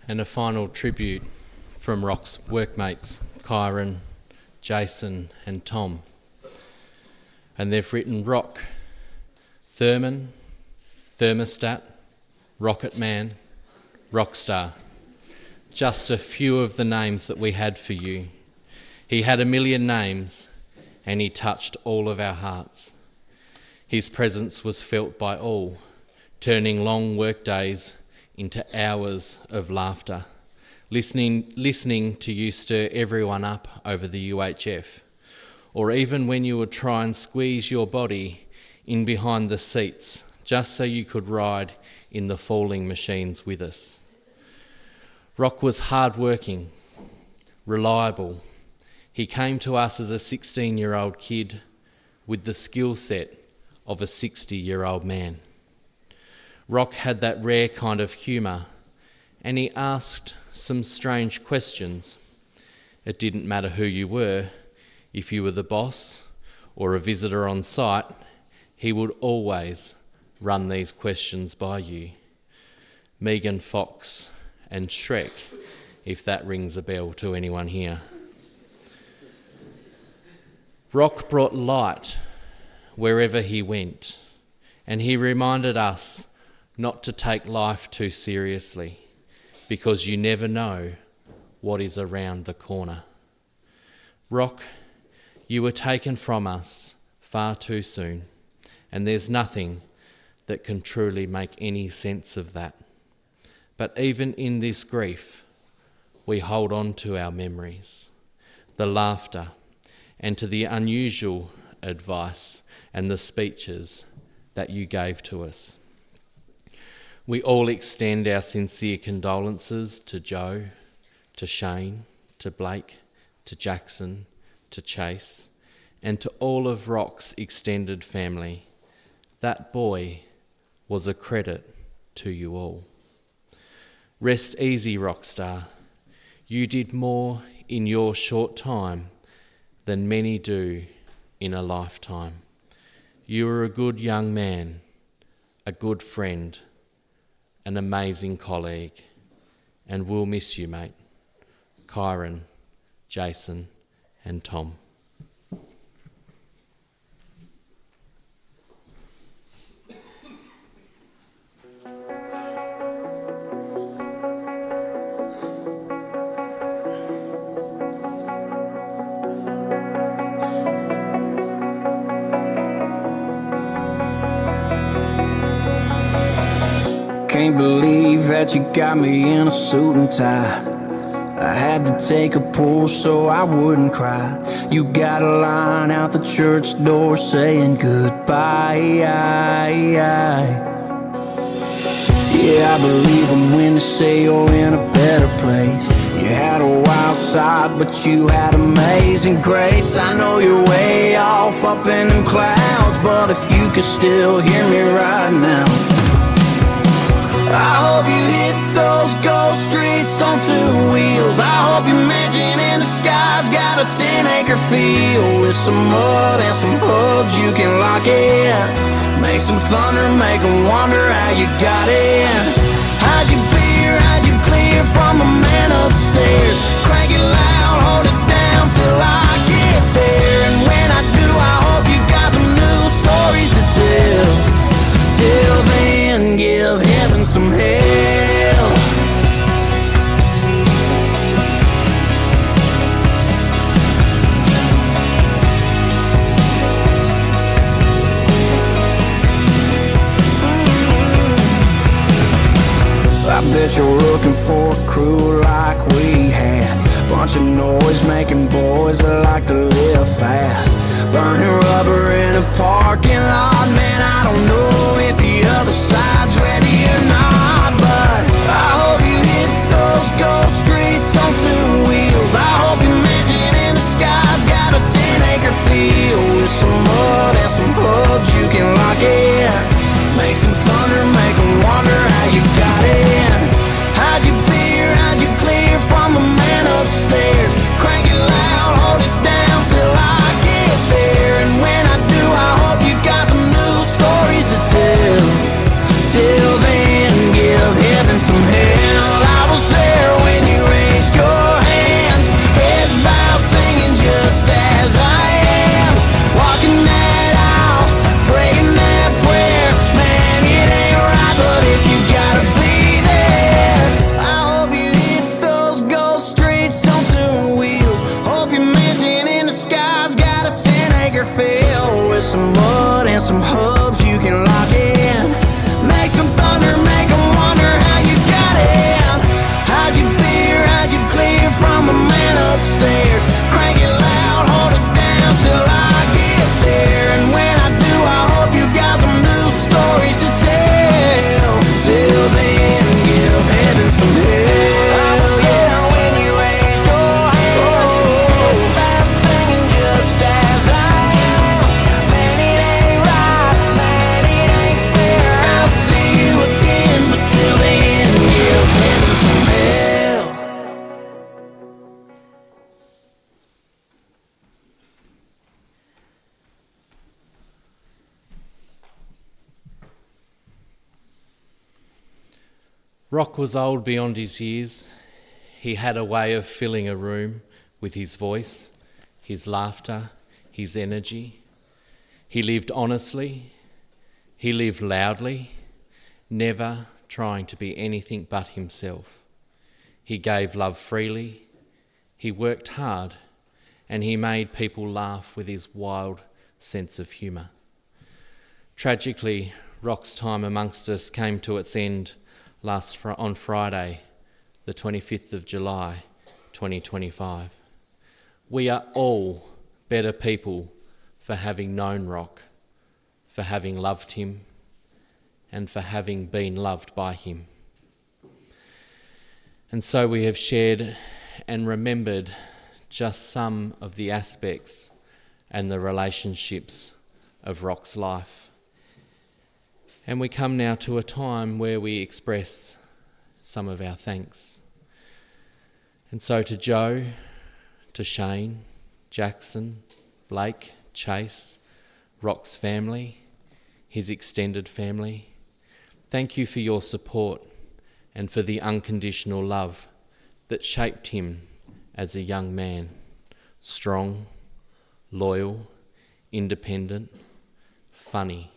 And a final tribute from Rock's workmates, Kyron, Jason and Tom. And they've written Rock, Thurman, Thermostat, Rocket Man, Rockstar. Just a few of the names that we had for you. He had a million names and he touched all of our hearts. His presence was felt by all, turning long work days into hours of laughter, listening to you stir everyone up over the UHF, or even when you would try and squeeze your body in behind the seats just so you could ride in the falling machines with us. Rock was hard-working, reliable. He came to us as a 16-year-old kid with the skill set of a 60-year-old man. Rock had that rare kind of humour, and he asked some strange questions. It didn't matter who you were. If you were the boss or a visitor on site, he would always run these questions by you. Megan Fox and Shrek, if that rings a bell to anyone here. Rock brought light wherever he went, and he reminded us not to take life too seriously, because you never know what is around the corner. Rock, you were taken from us far too soon, and there's nothing that can truly make any sense of that. But even in this grief, we hold on to our memories, the laughter, and to the unusual advice and the speeches that you gave to us. We all extend our sincere condolences to Joe, to Shane, to Blake, to Jackson, to Chase, and to all of Rock's extended family. That boy was a credit to you all. Rest easy, Rockstar. You did more in your short time than many do in a lifetime. You were a good young man, a good friend, an amazing colleague, and we'll miss you, mate. Kyron, Jason, and Tom. can't believe that you got me in a suit and tie. I had to take a pull so I wouldn't cry. You got a line out the church door saying goodbye. Yeah, I believe them when they say you're in a better place. You had a wild side, but you had amazing grace. I know you're way off up in them clouds, but if you could still hear me right now, I hope you hit those ghost streets on two wheels. I hope your mansion in the sky's got a 10-acre field with some mud and some hubs you can lock in. Make some thunder, make them wonder how you got in. Hide your beer, hide your clear from the man upstairs. Crank it loud, hold it down till I get there. And when I do, I hope you got some new stories to tell. Till then, give heaven some hell. I bet you're looking for a crew like we had. Bunch of noise-making boys that like to live fast. Burning rubber in a parking lot. Man, I don't know if the other side's ready or not, but I hope you hit those ghost streets on two wheels. I hope your mansion in the sky's got a 10-acre field with some mud and some hubs you can lock in. Make some thunder, make them wonder how you got in. Hide your beer, hide your clear from the man upstairs. Crank it loud, hold it down till I get there. And when I do, I hope you got some new stories to tell. Till then, give heaven some hell. I was there when you raised your hand, heads bowed, singing just as I am. Walking that aisle, praying that prayer. Man, it ain't right, but if you gotta be there, I hope you hit those ghost streets on two wheels. Hope your mansion in the sky's got a 10-acre field with some mud and some hubs you can lock in. Make some thunder, make them wonder how you got in. Hide your beer, hide your clear from the man upstairs. Crank it loud, hold it down till I get there. And when I do, I hope you got some new stories to tell. Till then, give heaven some hell. Yeah, when you raise your hand, I'm singing just as I am. Man, it ain't right, man, it ain't fair. I'll see you again, but till then, give heaven some hell. Rock was old beyond his years. He had a way of filling a room with his voice, his laughter, his energy. He lived honestly. He lived loudly, never trying to be anything but himself. He gave love freely. He worked hard, and he made people laugh with his wild sense of humour. Tragically, Rock's time amongst us came to its end on Friday, the 25th of July, 2025. We are all better people for having known Rock, for having loved him, and for having been loved by him. And so we have shared and remembered just some of the aspects and the relationships of Rock's life. And we come now to a time where we express some of our thanks. And so to Joe, to Shane, Jackson, Blake, Chase, Rock's family, his extended family, thank you for your support and for the unconditional love that shaped him as a young man, strong, loyal, independent, funny.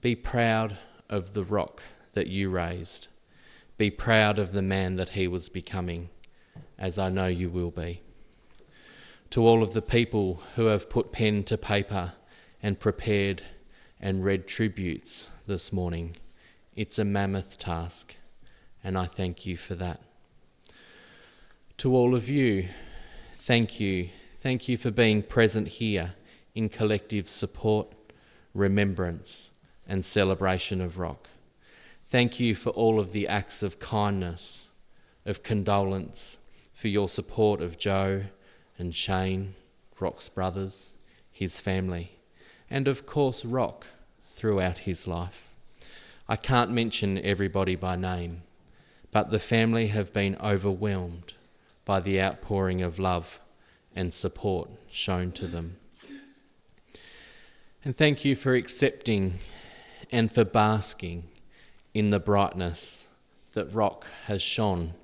Be proud of the Rock that you raised. Be proud of the man that he was becoming, as I know you will be. To all of the people who have put pen to paper and prepared and read tributes this morning It's a mammoth task, and I thank you for that. To all of you, thank you. Thank you for being present here in collective support, remembrance, and celebration of Rock. Thank you for all of the acts of kindness, of condolence, for your support of Joe and Shane, Rock's brothers, his family, and of course Rock throughout his life. I can't mention everybody by name, but the family have been overwhelmed by the outpouring of love and support shown to them. And thank you for accepting and for basking in the brightness that Rock has shone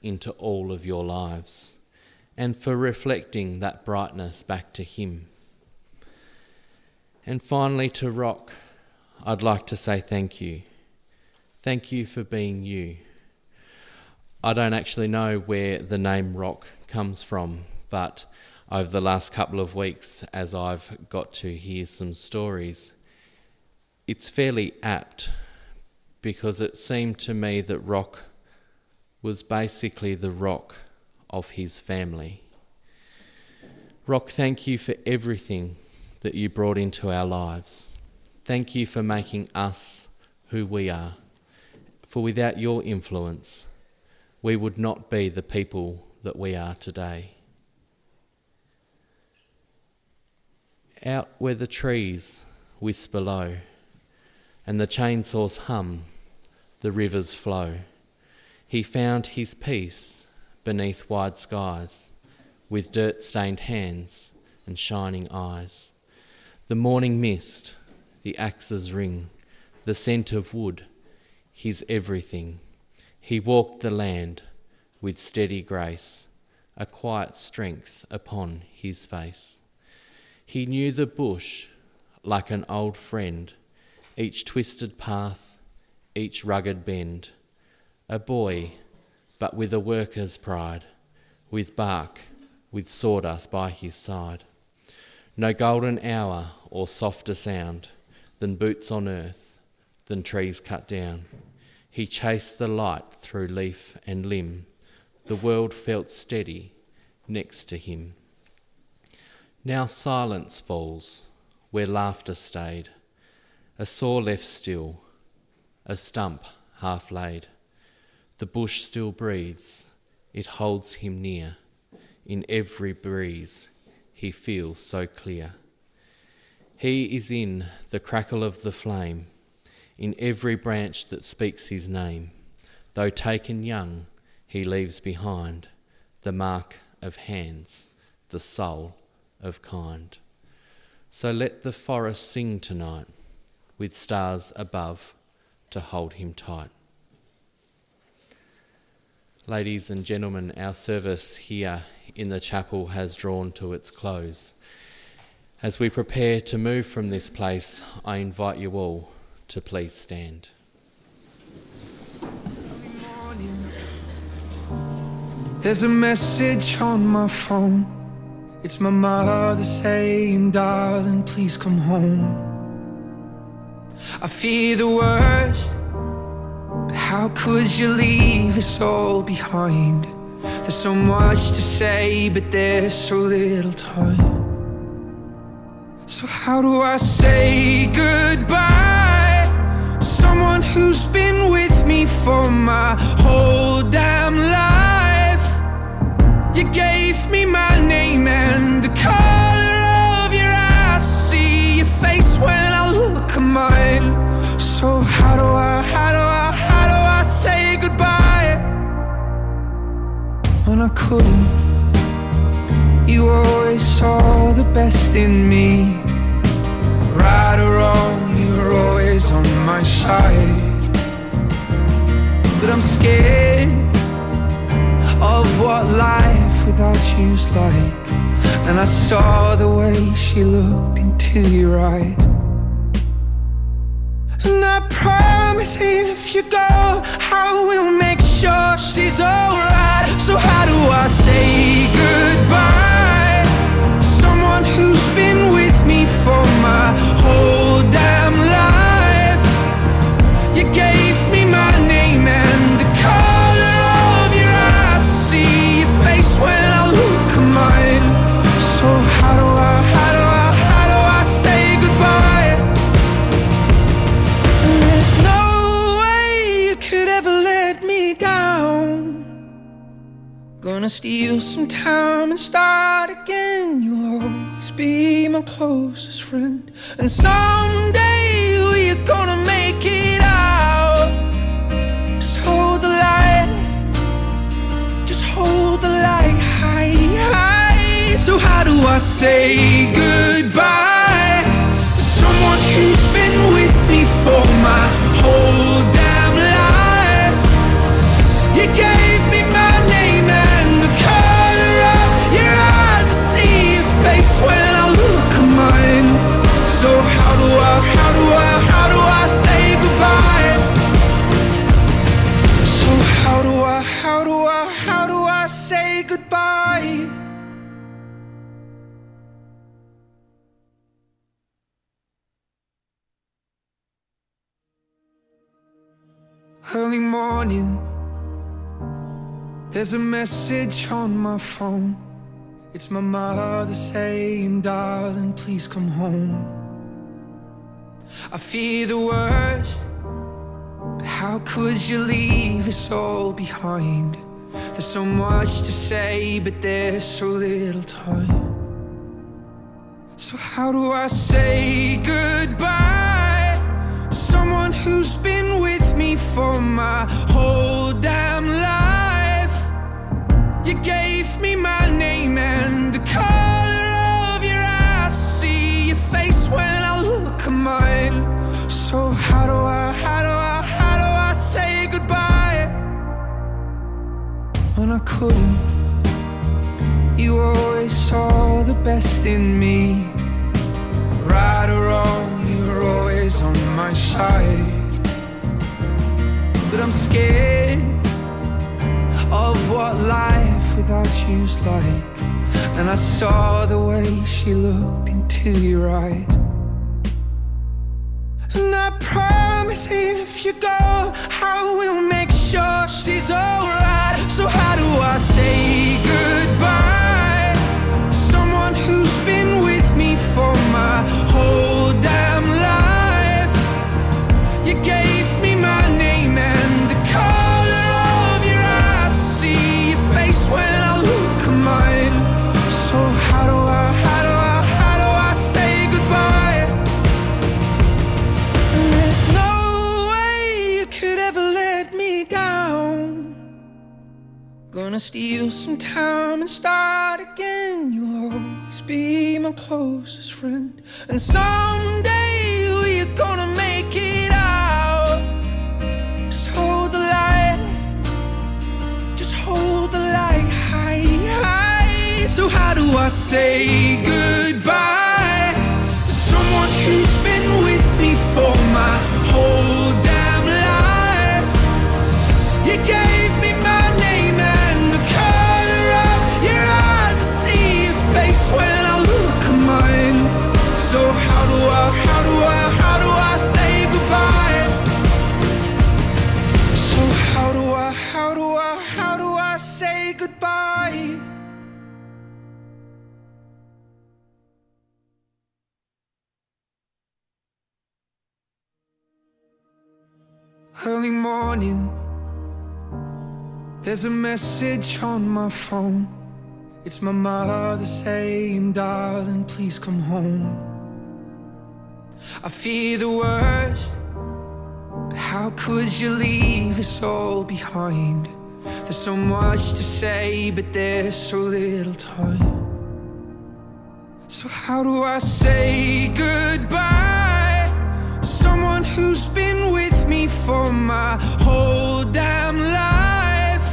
into all of your lives, and for reflecting that brightness back to him. And finally, to Rock, I'd like to say thank you. Thank you for being you. I don't actually know where the name Rock comes from, but over the last couple of weeks, as I've got to hear some stories, it's fairly apt, because it seemed to me that Rock was basically the rock of his family. Rock, thank you for everything that you brought into our lives. Thank you for making us who we are. For without your influence, we would not be the people that we are today. Out where the trees whisper low, and the chainsaws hum, the rivers flow, he found his peace beneath wide skies, with dirt-stained hands and shining eyes. The morning mist, the axe's ring, the scent of wood, his everything. He walked the land with steady grace, a quiet strength upon his face. He knew the bush like an old friend, each twisted path, each rugged bend. A boy, but with a worker's pride, with bark, with sawdust by his side. No golden hour or softer sound than boots on earth, than trees cut down. He chased the light through leaf and limb. The world felt steady next to him. Now silence falls where laughter stayed, a saw left still, a stump half laid. The bush still breathes, it holds him near. In every breeze he feels so clear. He is in the crackle of the flame, in every branch that speaks his name. Though taken young, he leaves behind the mark of hands, the soul of kind. So let the forest sing tonight, with stars above to hold him tight. Ladies and gentlemen, our service here in the chapel has drawn to its close. As we prepare to move from this place, I invite you all to please stand. There's a message on my phone. It's my mother saying, darling, please come home. I fear the worst, but how could you leave us all behind? There's so much to say, but there's so little time. So how do I say goodbye? Someone who's been with me for my whole damn life. You gave me my name and the color of your eyes. See your face when I look at mine. So how do I say goodbye? When I couldn't, you always saw the best in me. Right or wrong, you were always on my side. But I'm scared of what life without you's like. And I saw the way she looked into your eyes. And I promise if you go, I will make sure she's alright. So how do I say goodbye? Someone who's been with me for my whole damn life. You gave me Gonna steal some time and start again. You'll always be my closest friend. And someday we're gonna make it out. Just hold the light. Just hold the light high, high. So how do I say goodbye to someone who's been with me for my whole damn life? You gave me my name and the color of your eyes. I see your face when I look at mine. So how do I say goodbye? So how do I say goodbye? Early morning, there's a message on my phone. It's my mother saying, darling, please come home. I fear the worst, but how could you leave us all behind? There's so much to say, but there's so little time. So how do I say goodbye to someone who's been with me for my whole damn life? You gave me my name and the color of your eyes. I see your face when I look at mine. So how do I say goodbye? When I couldn't, you always saw the best in me. Right or wrong, you were always on my side. But I'm scared of what life without you's like. And I saw the way she looked into your eyes. And I promise if you go, I will make sure she's alright. So how do I say goodbye to someone who's been with me for my whole damn life? You gave me my name and the color of your eyes. I see your face when I look at mine. So how do I say goodbye? And there's no way you could ever let me down. Gonna steal some time and start again. You'll always be my closest friend. And someday we're gonna make it out. Just hold the light. Just hold the light high, high. So how do I say goodbye to someone who's been with me for my whole damn life? You gave me my name and the color of your eyes. I see your face when I look at mine. So how do I say goodbye? So how do I say goodbye? Early morning, there's a message on my phone. It's my mother saying, darling, please come home. I fear the worst, but how could you leave us all behind? There's so much to say, but there's so little time. So how do I say goodbye to someone who's been with me for my whole damn life?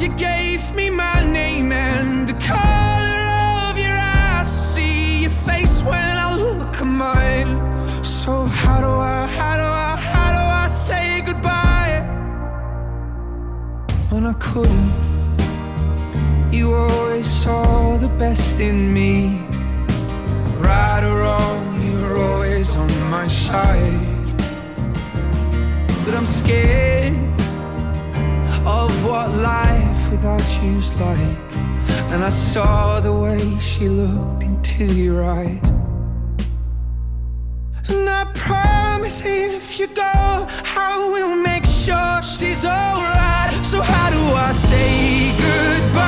You gave me my name and the color of your eyes. I see your face when I look at mine. So how do I say goodbye? When I couldn't, you always saw the best in me. Right or wrong, you were always on my side. But I'm scared of what life without you's like. And I saw the way she looked into your eyes. And I promise if you go, I will make sure she's alright. So how do I say goodbye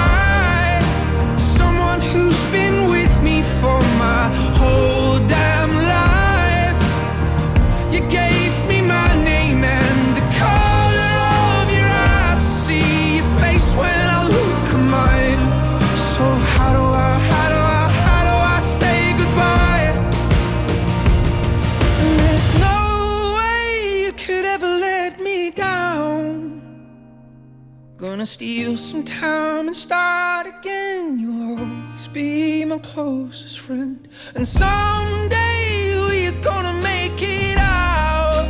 Gonna steal some time and start again. You'll always be my closest friend. And someday we're gonna make it out.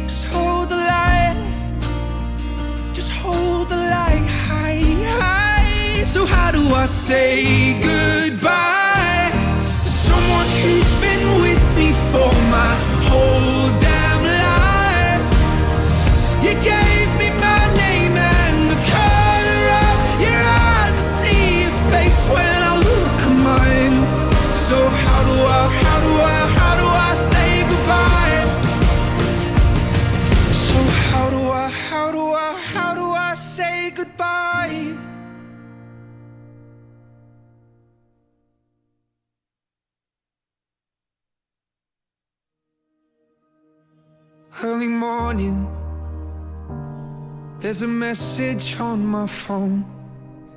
Just hold the light. Just hold the light high, high. So how do I say goodbye to someone who's been with me for my whole damn life? You gave me my name and the color of your eyes. I see your face when I look at mine. So how do I say goodbye? So how do I say goodbye? Early morning, there's a message on my phone.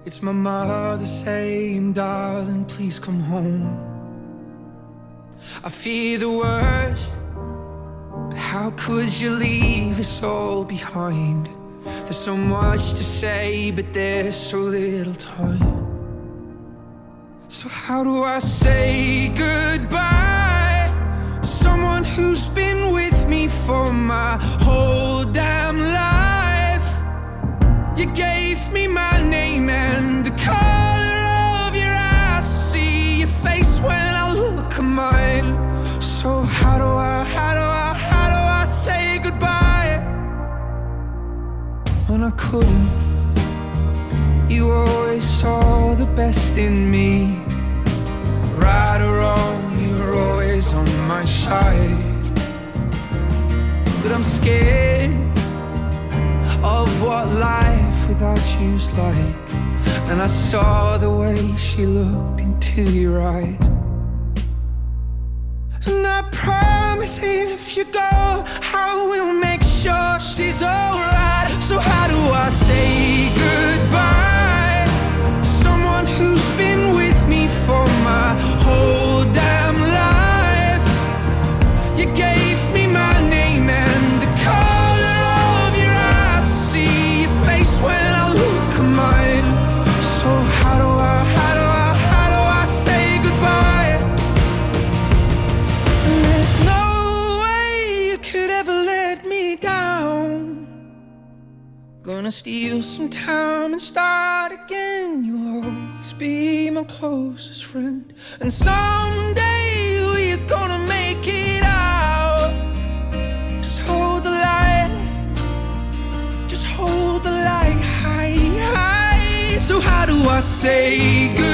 It's my mother saying, darling, please come home. I fear the worst, but how could you leave us all behind? There's so much to say, but there's so little time. So how do I say goodbye to someone who's been with me for my whole damn life? You gave me my name and the color of your eyes. I see your face when I look at mine. So how do I say goodbye? When I couldn't, you always saw the best in me. Right or wrong, you were always on my side. But I'm scared of what life without you's like. And I saw the way she looked into your eyes. And I promise if you go, I will make sure she's alright. So how do I say goodbye to someone who's been with me for my whole damn life? You gave me my name and the color of your eyes. I see your face when I look at mine. So how do I say goodbye? And there's no way you could ever let me down. Gonna steal some time and start again. You'll always be my closest friend. And someday we're gonna make it out. Just hold the light. Just hold the light high, high. So how do I say goodbye